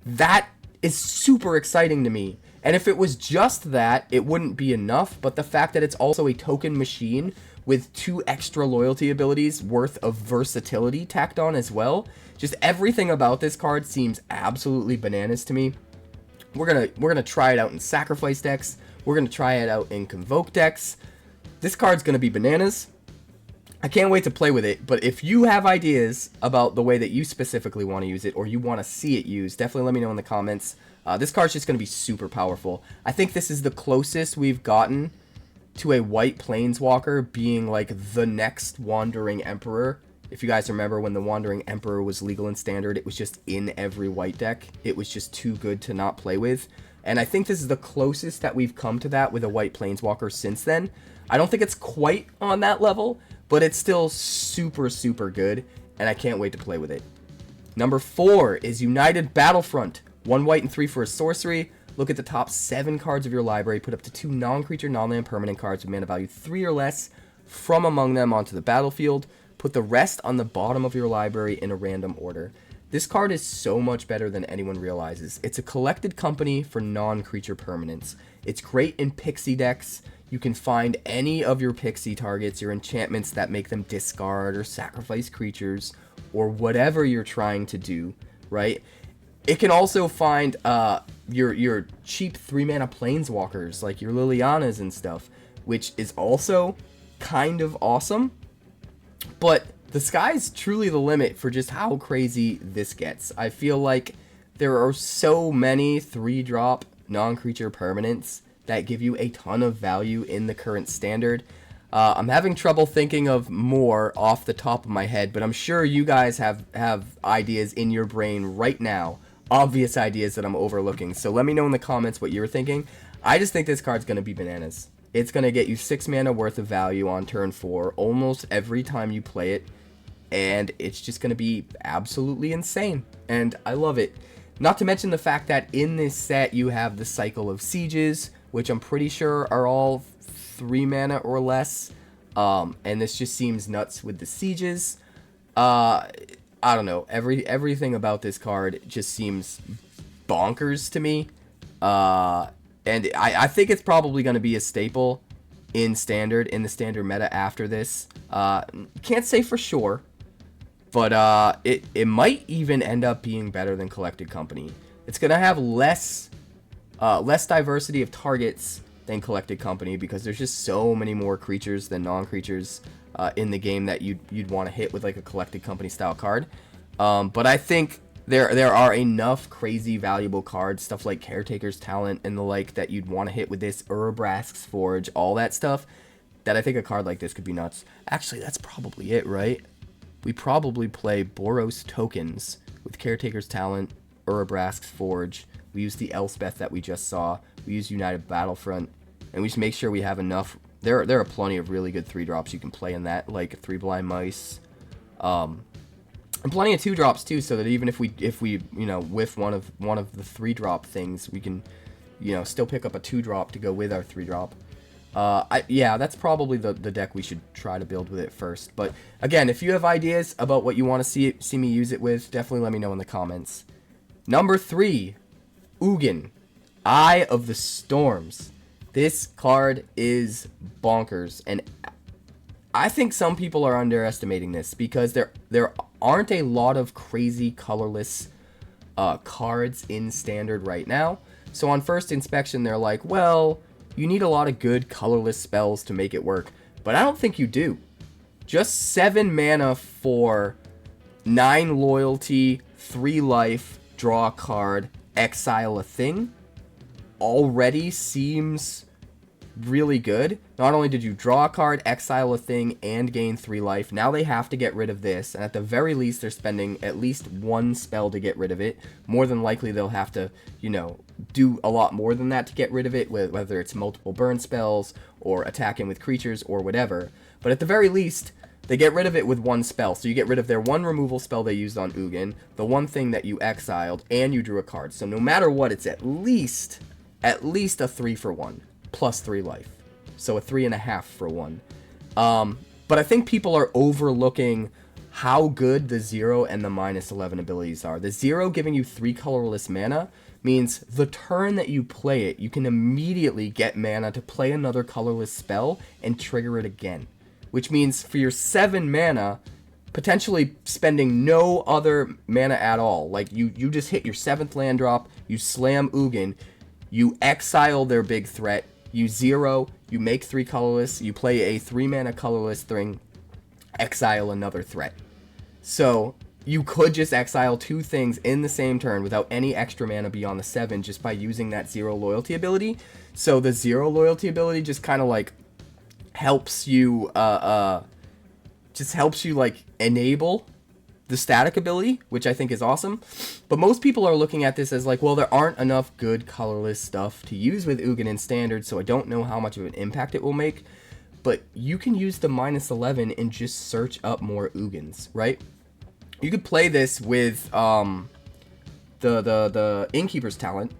That is super exciting to me. And if it was just that, it wouldn't be enough, but the fact that it's also a token machine with 2 extra loyalty abilities worth of versatility tacked on as well, just everything about this card seems absolutely bananas to me. We're gonna try it out in sacrifice decks. We're gonna try it out in convoke decks. This card's gonna be bananas. I can't wait to play with it, but if you have ideas about the way that you specifically want to use it, or you want to see it used, definitely let me know in the comments. This card's just going to be super powerful. I think this is the closest we've gotten to a white planeswalker being like the next Wandering Emperor. If you guys remember when the Wandering Emperor was legal and standard, it was just in every white deck. It was just too good to not play with. And I think this is the closest that we've come to that with a white planeswalker since then. I don't think it's quite on that level, but it's still super, super good, and I can't wait to play with it. Number 4 is United Battlefront. 1 white and 3 for a sorcery. Look at the top 7 cards of your library. Put up to 2 non-creature, non-land permanent cards with mana value 3 or less from among them onto the battlefield. Put the rest on the bottom of your library in a random order. This card is so much better than anyone realizes. It's a collected company for non-creature permanents. It's great in pixie decks. You can find any of your pixie targets, your enchantments that make them discard or sacrifice creatures, or whatever you're trying to do, right? It can also find your cheap 3-mana planeswalkers, like your Lilianas and stuff, which is also kind of awesome. But the sky's truly the limit for just how crazy this gets. I feel like there are so many 3-drop non-creature permanents that give you a ton of value in the current standard. I'm having trouble thinking of more off the top of my head, but I'm sure you guys have ideas in your brain right now, obvious ideas that I'm overlooking. So let me know in the comments what you're thinking. I just think this card's going to be bananas. It's going to get you 6 mana worth of value on turn 4 almost every time you play it, and it's just going to be absolutely insane, and I love it. Not to mention the fact that in this set you have the cycle of sieges, which I'm pretty sure are all 3 mana or less, and this just seems nuts with the sieges. I don't know, everything about this card just seems bonkers to me, and I think it's probably going to be a staple in the standard meta after this. Can't say for sure, but it might even end up being better than Collected Company. It's going to have less diversity of targets than Collected Company because there's just so many more creatures than non-creatures. in the game that you'd want to hit with like a collected company style card. But I think there are enough crazy valuable cards, stuff like Caretaker's Talent and the like, that you'd want to hit with this, Urabrask's Forge, all that stuff, that I think a card like this could be nuts. Actually, that's probably it, right? We probably play Boros tokens with Caretaker's Talent, Urabrask's Forge. We use the Elspeth that we just saw. We use United Battlefront, and we just make sure we have enough. There are plenty of really good 3-drops you can play in that, like 3 Blind Mice, and plenty of 2-drops too. So that even if we whiff one of the 3-drop things, we can still pick up a 2-drop to go with our 3-drop. Yeah, that's probably the deck we should try to build with it first. But again, if you have ideas about what you want to see me use it with, definitely let me know in the comments. Number 3, ugin, Eye of the Storms. This card is bonkers, and I think some people are underestimating this because there aren't a lot of crazy colorless cards in Standard right now. So on first inspection, they're like, well, you need a lot of good colorless spells to make it work, but I don't think you do. Just 7 mana for 9 loyalty, 3 life, draw a card, exile a thing already seems really good. Not only did you draw a card, exile a thing, and gain 3 life, now they have to get rid of this, and at the very least they're spending at least 1 spell to get rid of it. More than likely they'll have to, do a lot more than that to get rid of it, whether it's multiple burn spells or attacking with creatures or whatever. But at the very least, they get rid of it with 1 spell. So you get rid of their 1 removal spell they used on Ugin, the 1 thing that you exiled, and you drew a card. So no matter what, it's at least a 3 for 1 plus 3 life. So a 3.5 for 1. But I think people are overlooking how good the 0 and the -11 abilities are. The 0 giving you 3 colorless mana means the turn that you play it, you can immediately get mana to play another colorless spell and trigger it again. Which means for your 7 mana, potentially spending no other mana at all. Like, you just hit your 7th land drop, you slam Ugin, you exile their big threat, you 0, you make 3 colorless, you play a 3 mana colorless thing, exile another threat. So you could just exile 2 things in the same turn without any extra mana beyond the 7 just by using that 0 loyalty ability. So the 0 loyalty ability just kind of like helps you like enable the static ability, which I think is awesome. But most people are looking at this as like, well, there aren't enough good colorless stuff to use with Ugin in Standard, so I don't know how much of an impact it will make. But you can use the -11 and just search up more Ugins, right? You could play this with the Innkeeper's Talent,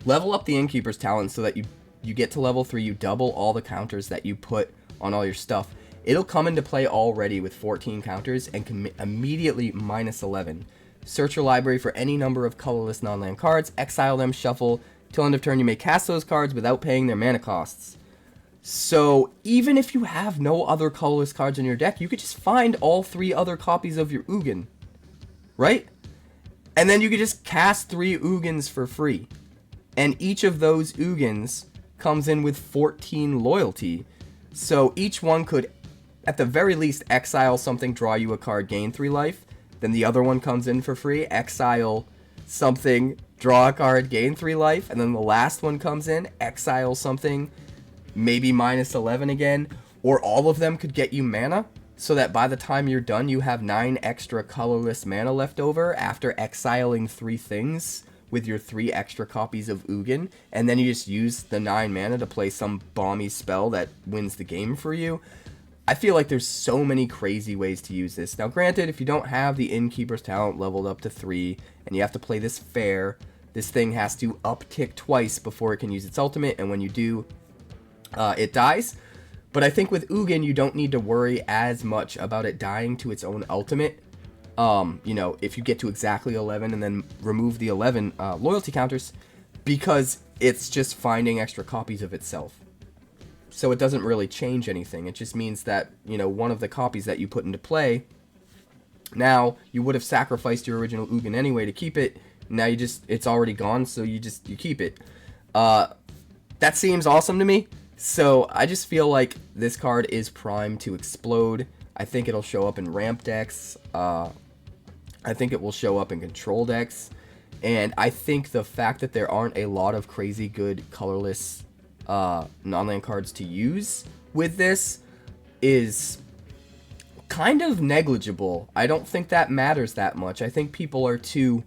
level up the Innkeeper's Talent so that you get to level 3, you double all the counters that you put on all your stuff. It'll come into play already with 14 counters and can immediately -11. Search your library for any number of colorless non-land cards, exile them, shuffle. Till end of turn, you may cast those cards without paying their mana costs. So even if you have no other colorless cards in your deck, you could just find all 3 other copies of your Ugin, right? And then you could just cast 3 Ugins for free. And each of those Ugins comes in with 14 loyalty. So each one could, at the very least, exile something, draw you a card, gain 3 life. Then the other one comes in for free, exile something, draw a card, gain 3 life. And then the last one comes in, exile something, maybe -11 again. Or all of them could get you mana, so that by the time you're done, you have 9 extra colorless mana left over after exiling 3 things with your 3 extra copies of Ugin, and then you just use the 9 mana to play some bomby spell that wins the game for you. I feel like there's so many crazy ways to use this. Now granted, if you don't have the Innkeeper's Talent leveled up to 3, and you have to play this fair, this thing has to uptick twice before it can use its ultimate, and when you do, it dies. But I think with Ugin, you don't need to worry as much about it dying to its own ultimate. If you get to exactly 11 and then remove the 11 loyalty counters, because it's just finding extra copies of itself. So it doesn't really change anything. It just means that, one of the copies that you put into play, now you would have sacrificed your original Ugin anyway to keep it. Now it's already gone, so you keep it. That seems awesome to me. So I just feel like this card is primed to explode. I think it'll show up in ramp decks. I think it will show up in control decks. And I think the fact that there aren't a lot of crazy good colorless non-land cards to use with this is kind of negligible. I don't think that matters that much. I think people are too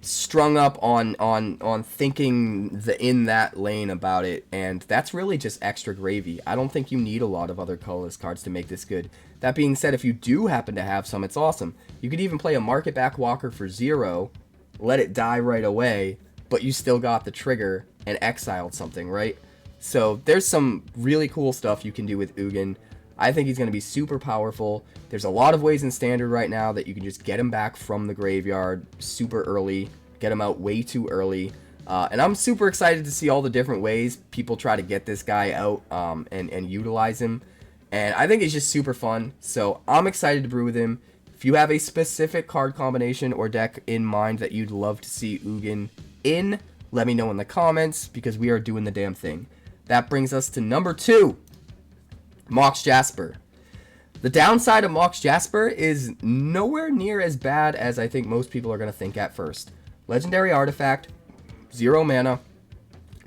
strung up on thinking in that lane about it, and that's really just extra gravy. I don't think you need a lot of other colorless cards to make this good. That being said, if you do happen to have some, it's awesome. You could even play a Market Back Walker for 0, let it die right away, but you still got the trigger and exiled something, right? So there's some really cool stuff you can do with Ugin. I think he's going to be super powerful. There's a lot of ways in Standard right now that you can just get him back from the graveyard super early, get him out way too early. And I'm super excited to see all the different ways people try to get this guy out and utilize him. And I think it's just super fun. So I'm excited to brew with him. If you have a specific card combination or deck in mind that you'd love to see Ugin in, let me know in the comments, because we are doing the damn thing. That brings us to number 2, Mox Jasper. The downside of Mox Jasper is nowhere near as bad as I think most people are going to think at first. Legendary artifact, 0 mana,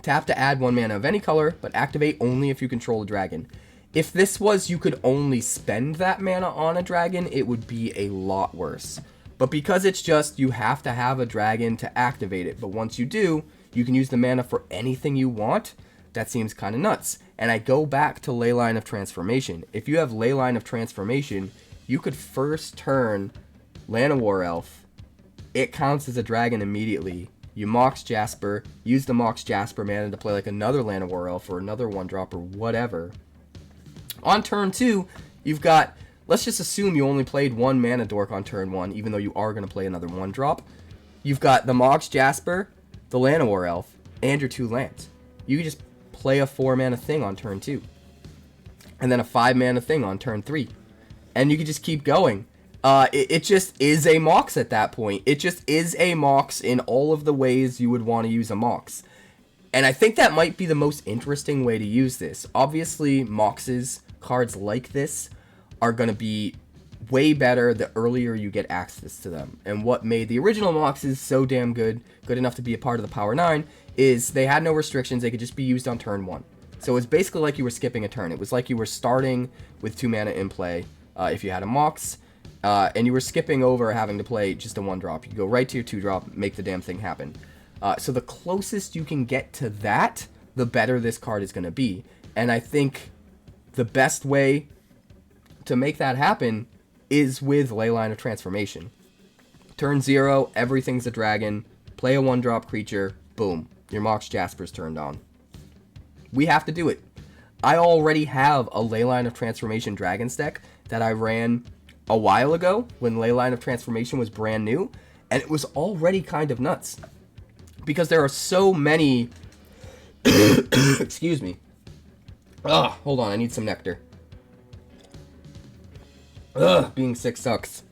tap to add 1 mana of any color, but activate only if you control a dragon. If this was you could only spend that mana on a dragon, it would be a lot worse. But because it's just you have to have a dragon to activate it, but once you do, you can use the mana for anything you want, that seems kind of nuts. And I go back to Leyline of Transformation. If you have Leyline of Transformation, you could first turn Llanowar Elf. It counts as a dragon immediately. You Mox Jasper, use the Mox Jasper mana to play like another Llanowar Elf or another 1-drop or whatever. On turn 2, you've got, let's just assume you only played 1 mana dork on turn 1, even though you are going to play another 1-drop. You've got the Mox Jasper, the Llanowar Elf, and your 2 lands. You can just play a 4 mana thing on turn 2. And then a 5 mana thing on turn 3. And you can just keep going. It just is a Mox at that point. It just is a Mox in all of the ways you would want to use a Mox. And I think that might be the most interesting way to use this. Obviously, Moxes, cards like this, are going to be way better the earlier you get access to them. And what made the original Moxes so damn good enough to be a part of the Power 9, is they had no restrictions. They could just be used on turn 1. So it was basically like you were skipping a turn. It was like you were starting with 2 mana in play if you had a Mox, and you were skipping over having to play just a 1-drop. You could go right to your 2-drop, make the damn thing happen. So the closest you can get to that, the better this card is going to be. And I think the best way to make that happen is with Leyline of Transformation. Turn 0, everything's a dragon, play a 1-drop creature, boom, your Mox Jasper's turned on. We have to do it. I already have a Leyline of Transformation Dragons deck that I ran a while ago when Leyline of Transformation was brand new, and it was already kind of nuts. Because there are so many... Excuse me. Ugh, hold on, I need some nectar. Ugh, being sick sucks.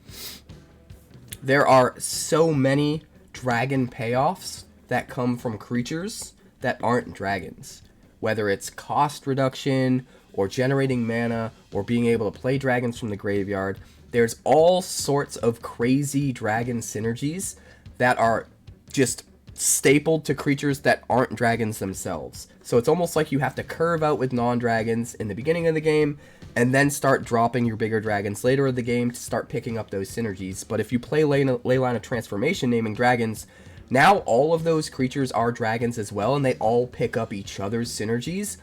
There are so many dragon payoffs that come from creatures that aren't dragons. Whether it's cost reduction, or generating mana, or being able to play dragons from the graveyard, there's all sorts of crazy dragon synergies that are just stapled to creatures that aren't dragons themselves. So it's almost like you have to curve out with non-dragons in the beginning of the game, and then start dropping your bigger dragons later in the game to start picking up those synergies. But if you play Leyline of Transformation naming dragons, now all of those creatures are dragons as well, and they all pick up each other's synergies,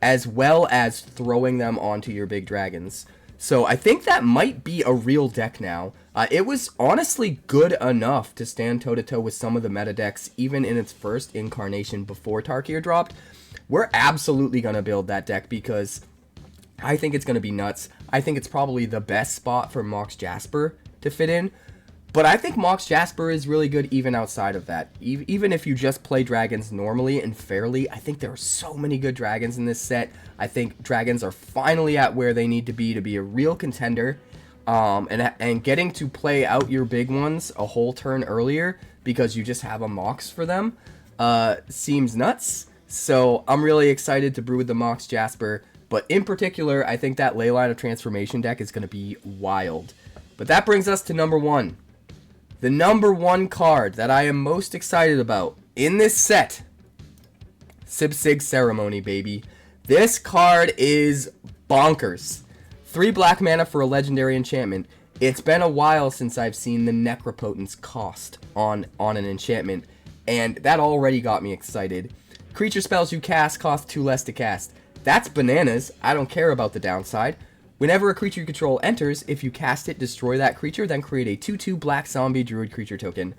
as well as throwing them onto your big dragons. So I think that might be a real deck now. It was honestly good enough to stand toe-to-toe with some of the meta decks, even in its first incarnation before Tarkir dropped. We're absolutely going to build that deck because I think it's going to be nuts. I think it's probably the best spot for Mox Jasper to fit in. But I think Mox Jasper is really good even outside of that. Even if you just play dragons normally and fairly, I think there are so many good dragons in this set. I think dragons are finally at where they need to be a real contender. And getting to play out your big ones a whole turn earlier because you just have a Mox for them seems nuts. So I'm really excited to brew with the Mox Jasper. But in particular, I think that Leyline of Transformation deck is going to be wild. But that brings us to number 1. The number 1 card that I am most excited about in this set. Sib-Sig Ceremony, baby. This card is bonkers. 3 black mana for a legendary enchantment. It's been a while since I've seen the Necropotence cost on an enchantment, and that already got me excited. Creature spells you cast cost 2 less to cast. That's bananas. I don't care about the downside. Whenever a creature you control enters, if you cast it, destroy that creature, then create a 2/2 black zombie druid creature token.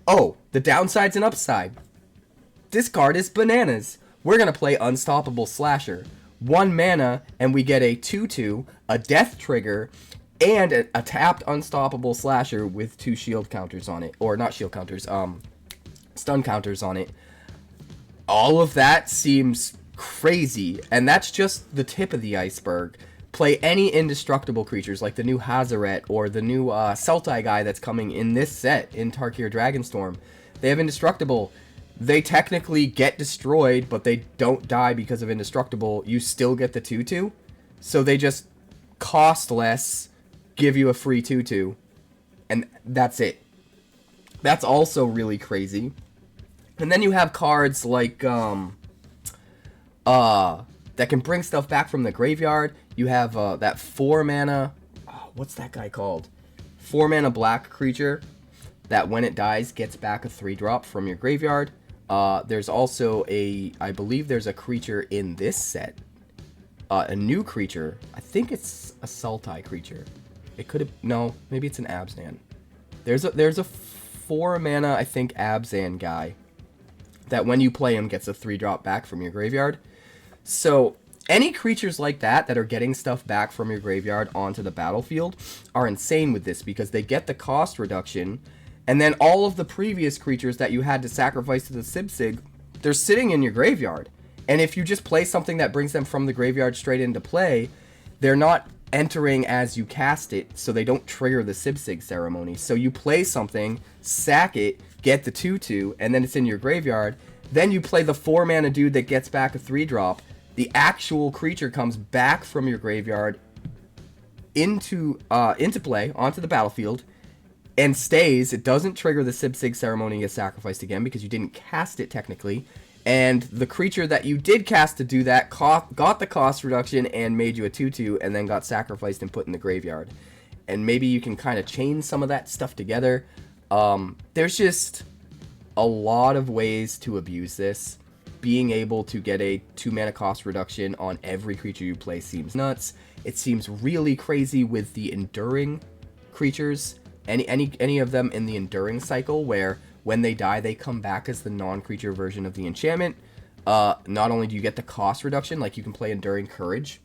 Oh, the downside's an upside. This card is bananas. We're going to play Unstoppable Slasher. 1 mana, and we get a 2/2, a death trigger, and a tapped Unstoppable Slasher with 2 shield counters on it. Or not shield counters, stun counters on it. All of that seems crazy, and that's just the tip of the iceberg. Play any indestructible creatures like the new Hazaret or the new Sultai guy that's coming in this set in Tarkir Dragonstorm. They have indestructible. They technically get destroyed, but they don't die because of indestructible. You still get the 2/2. So they just cost less, give you a free 2/2, and that's it. That's also really crazy. And then you have cards like that can bring stuff back from the graveyard. You have that 4 mana, what's that guy called? 4 mana black creature that when it dies gets back a 3-drop from your graveyard. There's also I believe there's a creature in this set, a new creature. I think it's a Sultai creature. It could have, no, maybe it's an Abzan. There's a 4 mana, I think, Abzan guy that when you play him gets a 3-drop back from your graveyard. So any creatures like that are getting stuff back from your graveyard onto the battlefield are insane with this, because they get the cost reduction, and then all of the previous creatures that you had to sacrifice to the Sib-Sig, they're sitting in your graveyard. And if you just play something that brings them from the graveyard straight into play, they're not entering as you cast it, so they don't trigger the Sib-Sig ceremony. So you play something, sack it, get the 2/2, and then it's in your graveyard. Then you play the 4 mana dude that gets back a 3-drop. The actual creature comes back from your graveyard into play, onto the battlefield, and stays. It doesn't trigger the Sib-Sig ceremony and get sacrificed again because you didn't cast it technically. And the creature that you did cast to do that got the cost reduction and made you a 2/2, and then got sacrificed and put in the graveyard. And maybe you can kind of chain some of that stuff together. There's just a lot of ways to abuse this. Being able to get a 2 mana cost reduction on every creature you play seems nuts. It seems really crazy with the enduring creatures. Any of them in the enduring cycle, where when they die they come back as the non-creature version of the enchantment. Not only do you get the cost reduction, like you can play Enduring Courage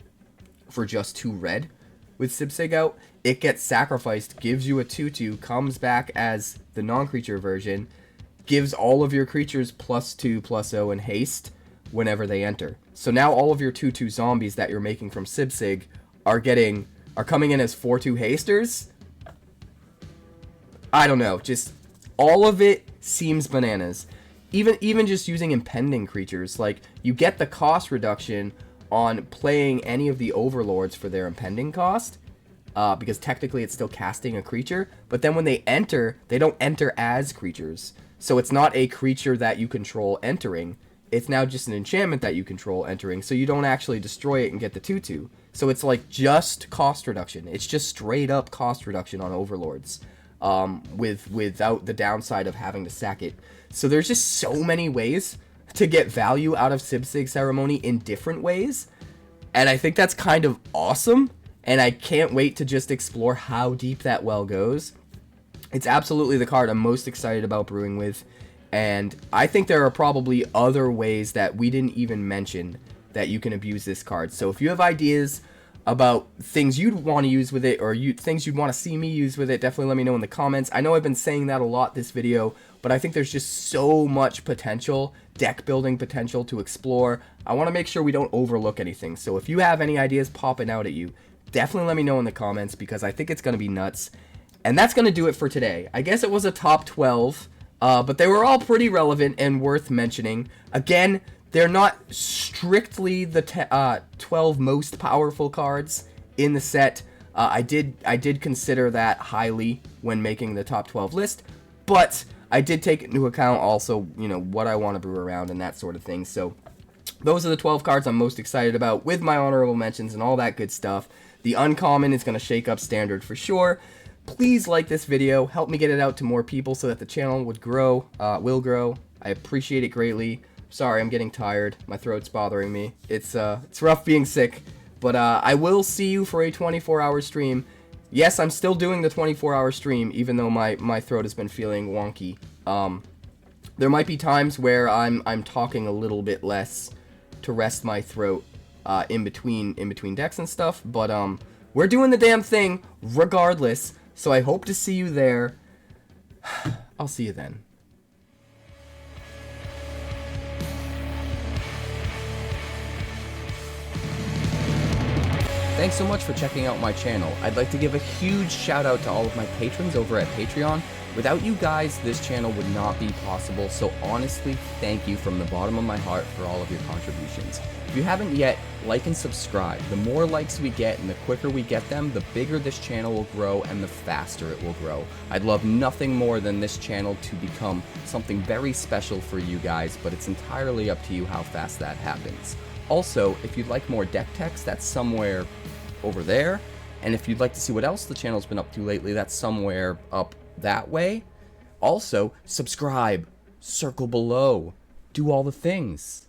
for just 2 red with Sib-Sig out, it gets sacrificed, gives you a 2/2, comes back as the non-creature version, gives all of your creatures +2/+0 and haste whenever they enter. So now all of your 2/2 zombies that you're making from Sib-Sig are coming in as 4/2 hasters. I don't know, just all of it seems bananas. Even just using impending creatures, like you get the cost reduction on playing any of the overlords for their impending cost, because technically it's still casting a creature, but then when they enter, they don't enter as creatures. So it's not a creature that you control entering. It's now just an enchantment that you control entering, so you don't actually destroy it and get the 2/2. So it's like just cost reduction. It's just straight up cost reduction on overlords, without the downside of having to sack it. So there's just so many ways to get value out of Sib-Sig Ceremony in different ways, and I think that's kind of awesome, and I can't wait to just explore how deep that well goes. It's absolutely the card I'm most excited about brewing with, and I think there are probably other ways that we didn't even mention that you can abuse this card. So if you have ideas about things you'd want to use with it, or things you'd want to see me use with it, definitely let me know in the comments. I know I've been saying that a lot this video, but I think there's just so much potential, deck building potential to explore. I want to make sure we don't overlook anything. So if you have any ideas popping out at you, definitely let me know in the comments, because I think it's going to be nuts. And that's going to do it for today. I guess it was a top 12, but they were all pretty relevant and worth mentioning. Again, they're not strictly the 12 most powerful cards in the set. I did consider that highly when making the top 12 list, but I did take into account also, you know, what I want to brew around and that sort of thing. So those are the 12 cards I'm most excited about, with my honorable mentions and all that good stuff. The uncommon is going to shake up standard for sure. Please like this video, help me get it out to more people so that the channel will grow. I appreciate it greatly. Sorry, I'm getting tired. My throat's bothering me. It's rough being sick, but I will see you for a 24-hour stream. Yes, I'm still doing the 24-hour stream, even though my throat has been feeling wonky. There might be times where I'm talking a little bit less to rest my throat in between decks and stuff, but we're doing the damn thing regardless. So I hope to see you there. I'll see you then. Thanks so much for checking out my channel. I'd like to give a huge shout out to all of my patrons over at Patreon. Without you guys, this channel would not be possible, so honestly, thank you from the bottom of my heart for all of your contributions. If you haven't yet, like and subscribe. The more likes we get and the quicker we get them, the bigger this channel will grow and the faster it will grow. I'd love nothing more than this channel to become something very special for you guys, but it's entirely up to you how fast that happens. Also, if you'd like more deck text, that's somewhere over there. And if you'd like to see what else the channel's been up to lately, that's somewhere up that way. Also, subscribe, circle below, do all the things.